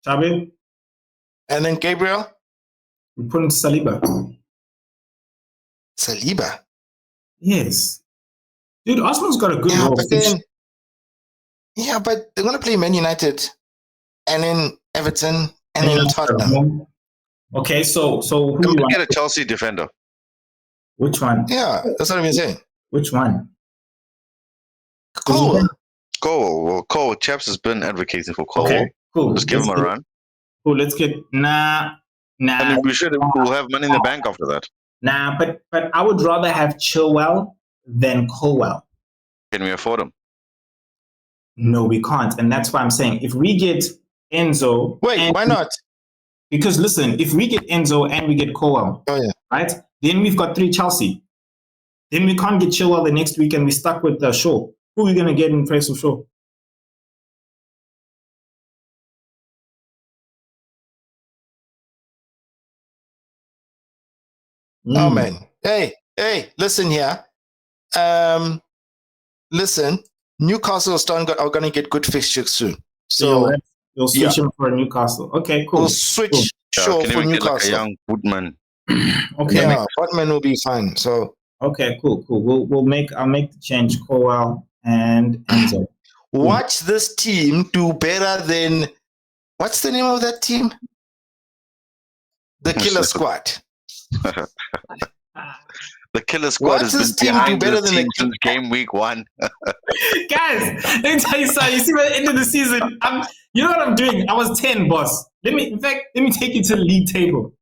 Chabe? And then Gabriel? We put in Saliba. Saliba? Yes. Dude, Arsenal's got a good role. But they're going to play Man United and then Everton and then Tottenham. Okay, so who do you want? Get a Chelsea defender. Which one? Yeah, that's what I've been saying. Which one? Cole. Cole. Chaps has been advocating for Cole. Okay, cool. Let's give him a run. Cool. Let's get I mean, we'll have money in the bank after that. Nah, but I would rather have Chilwell than Colwell. Can we afford him? No, we can't, and that's why I'm saying if we get Enzo. Wait, why not? Because listen, if we get Enzo and we get Colwell, right? Then we've got 3 Chelsea. Then we can't get Chilwell the next week, and we're stuck with Shaw. Who are we gonna get in place of Shaw? Oh man. Hey, listen here. Listen, Newcastle are gonna get good fixtures soon. So you'll switch him for Newcastle. Okay, cool. We'll switch Shaw for Newcastle. Like a young Woodman. Okay. Yeah, Woodman will be fine. So okay, cool. I'll make the change. Colwell and Enzo. Watch this team do better than what's the name of that team? The Killer Squad. The Killer Squad has been behind this team since game week 1. Guys, let me tell you something. You see, by the end of the season, you know what I'm doing? I was 10, boss. Let me take you to the league table.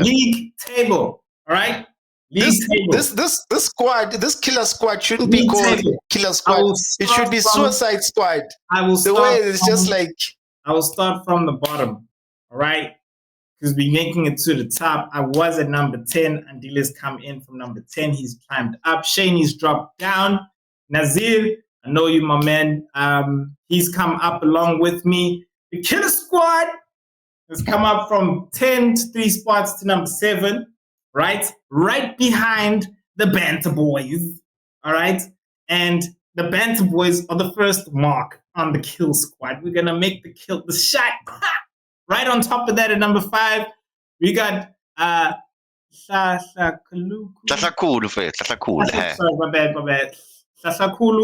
League table, all right? This squad, this Killer Squad shouldn't be called Killer Squad. It should be Suicide Squad. I will start from the bottom, all right? Because we're making it to the top. I was at number 10. Andile's come in from number 10. He's climbed up. Shaney's dropped down. Nazir, I know you, my man. He's come up along with me. The Killer Squad has come up from 10 to 3 spots to number 7, right? Right behind the Banter Boys, all right? And the Banter Boys are the first mark on the Kill Squad. We're going to make the shot. Right on top of that, at number 5, we got Sahlakulu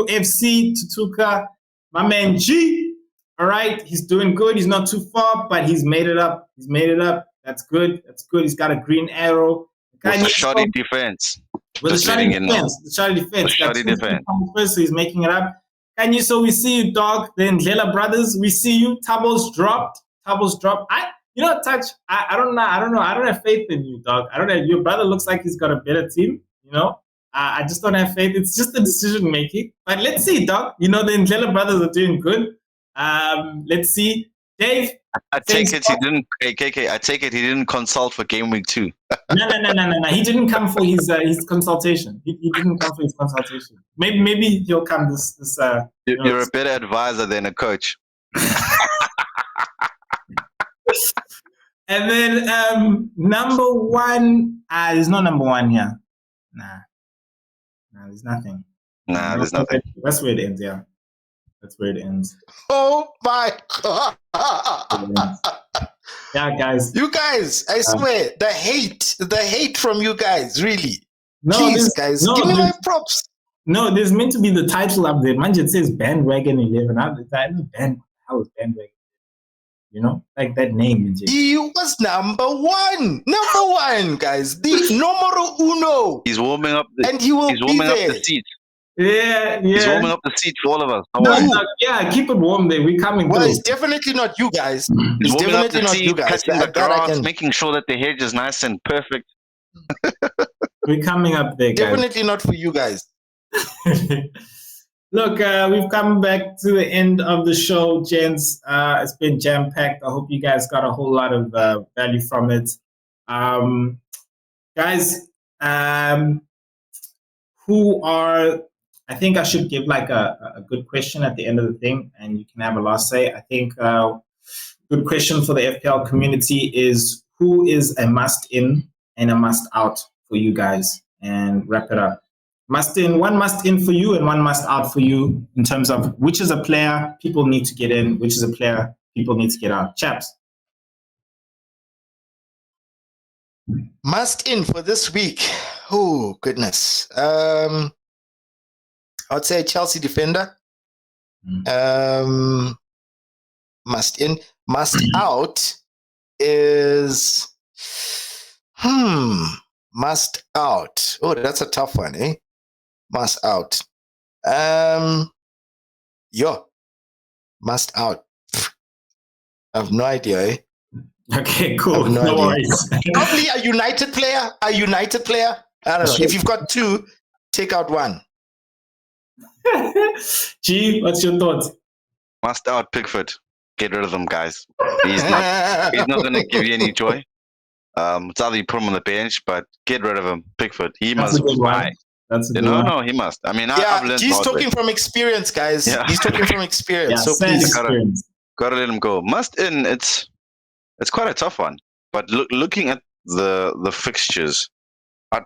FC Tutuka, my man G. All right, he's doing good. He's not too far, but he's made it up. That's good. He's got a green arrow. With a shoddy defense. The shoddy defense. So he's making it up. Kanye, so we see you, dog. The Ndlela brothers, we see you. Tabo's dropped. Touch. I don't know. I don't have faith in you, dog. I don't know. Your brother looks like he's got a better team. I just don't have faith. It's just the decision making. But let's see, dog. The Ndlela brothers are doing good. Let's see, Dave. I take it he didn't. Hey, KK. I take it he didn't consult for game week 2. No. He didn't come for his consultation. He didn't come for his consultation. Maybe he'll come this. You're a better advisor than a coach. And then number 1, there's no number 1 here. Nah, there's nothing. Nah, there's nothing. That's where it ends. Yeah, that's where it ends. Oh my God. Yeah, guys. You guys, I swear, the hate from you guys, really. No, Please, guys, give me my props. No, there's meant to be the title up there. Mind you, it says Bandwagon 11. I was Bandwagon. You know, like that name. He was number one, guys. The numero uno. He's warming up, and he will he's warming be up there. the seat. Yeah. He's warming up the seat for all of us. Yeah, keep it warm there. We're coming well, through. It's definitely not you guys. He's It's warming up definitely the not seat, you guys. cutting the grass, making sure that the hedge is nice and perfect. We're coming up there, guys. Definitely not for you guys. Look, we've come back to the end of the show, gents. It's been jam-packed. I hope you guys got a whole lot of value from it. Guys, I think I should give like a good question at the end of the thing, and you can have a last say. I think good question for the FPL community is, who is a must-in and a must-out for you guys? And wrap it up. One must in for you and one must out for you in terms of which is a player people need to get in, which is a player people need to get out. Chaps. Must in for this week. Oh, goodness. I'd say Chelsea defender. Must in. Must out is... Must out. Oh, that's a tough one, eh? Must out. Must out. I have no idea, eh? Okay, cool. No worries. Probably a United player. I don't know. If you've got two, take out one. G, what's your thoughts? Must out Pickford. Get rid of them, guys. He's not going to give you any joy. It's either you put him on the bench, but get rid of him. Pickford. He must buy. No, he must. I mean, I've learned. He's talking from experience, guys. Yeah. He's talking from experience. So please, gotta let him go. Must in. It's quite a tough one. But looking at the fixtures, I'm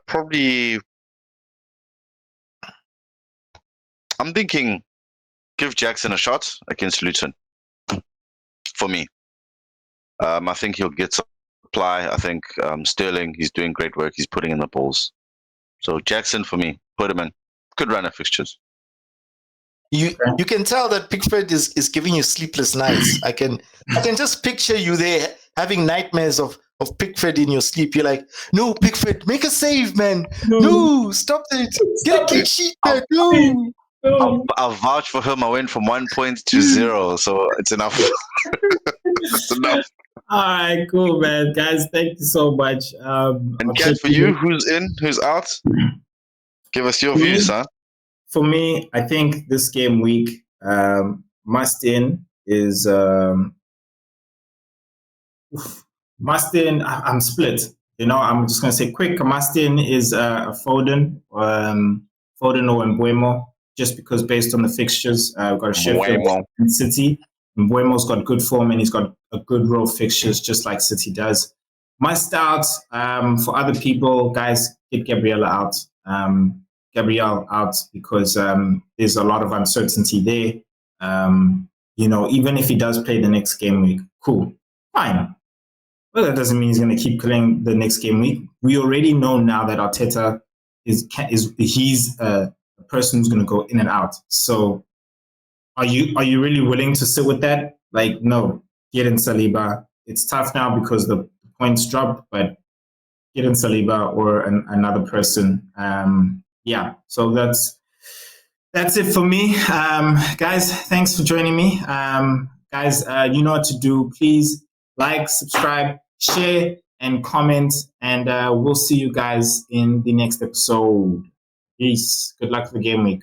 thinking, give Jackson a shot against Luton. For me, I think he'll get supply. I think Sterling, he's doing great work. He's putting in the balls. So Jackson for me, put him in. Good run of fixtures. You can tell that Pickford is giving you sleepless nights. I can just picture you there having nightmares of Pickford in your sleep. You're like, no, Pickford, make a save, man. No, stop it. Get a clean sheet, man. No. I'll vouch for him. I went from 1 point to 0, so it's enough. It's enough. All right, cool, man. Guys, thank you so much. And Kat, for you, who's in, who's out? Give us your views, huh? For me, I think this game week, must in is must in. I'm split. I'm just gonna say quick. Must in is Foden, Foden or Mbuemo, just because based on the fixtures, we've got Sheffield and City. Mbuemo's got good form and he's got a good row of fixtures, just like City does. Must out for other people, guys. Get Gabriel out. Gabriel out because there's a lot of uncertainty there. Even if he does play the next game week, cool, fine. Well, that doesn't mean he's going to keep playing the next game week. We already know now that Arteta he's a person who's going to go in and out. So, are you really willing to sit with that? Like, no, get in Saliba. It's tough now because the points dropped, but get in Saliba or another person. So that's it for me. Guys, thanks for joining me. Guys, you know what to do. Please like, subscribe, share, and comment. And we'll see you guys in the next episode. Peace. Good luck for the game week.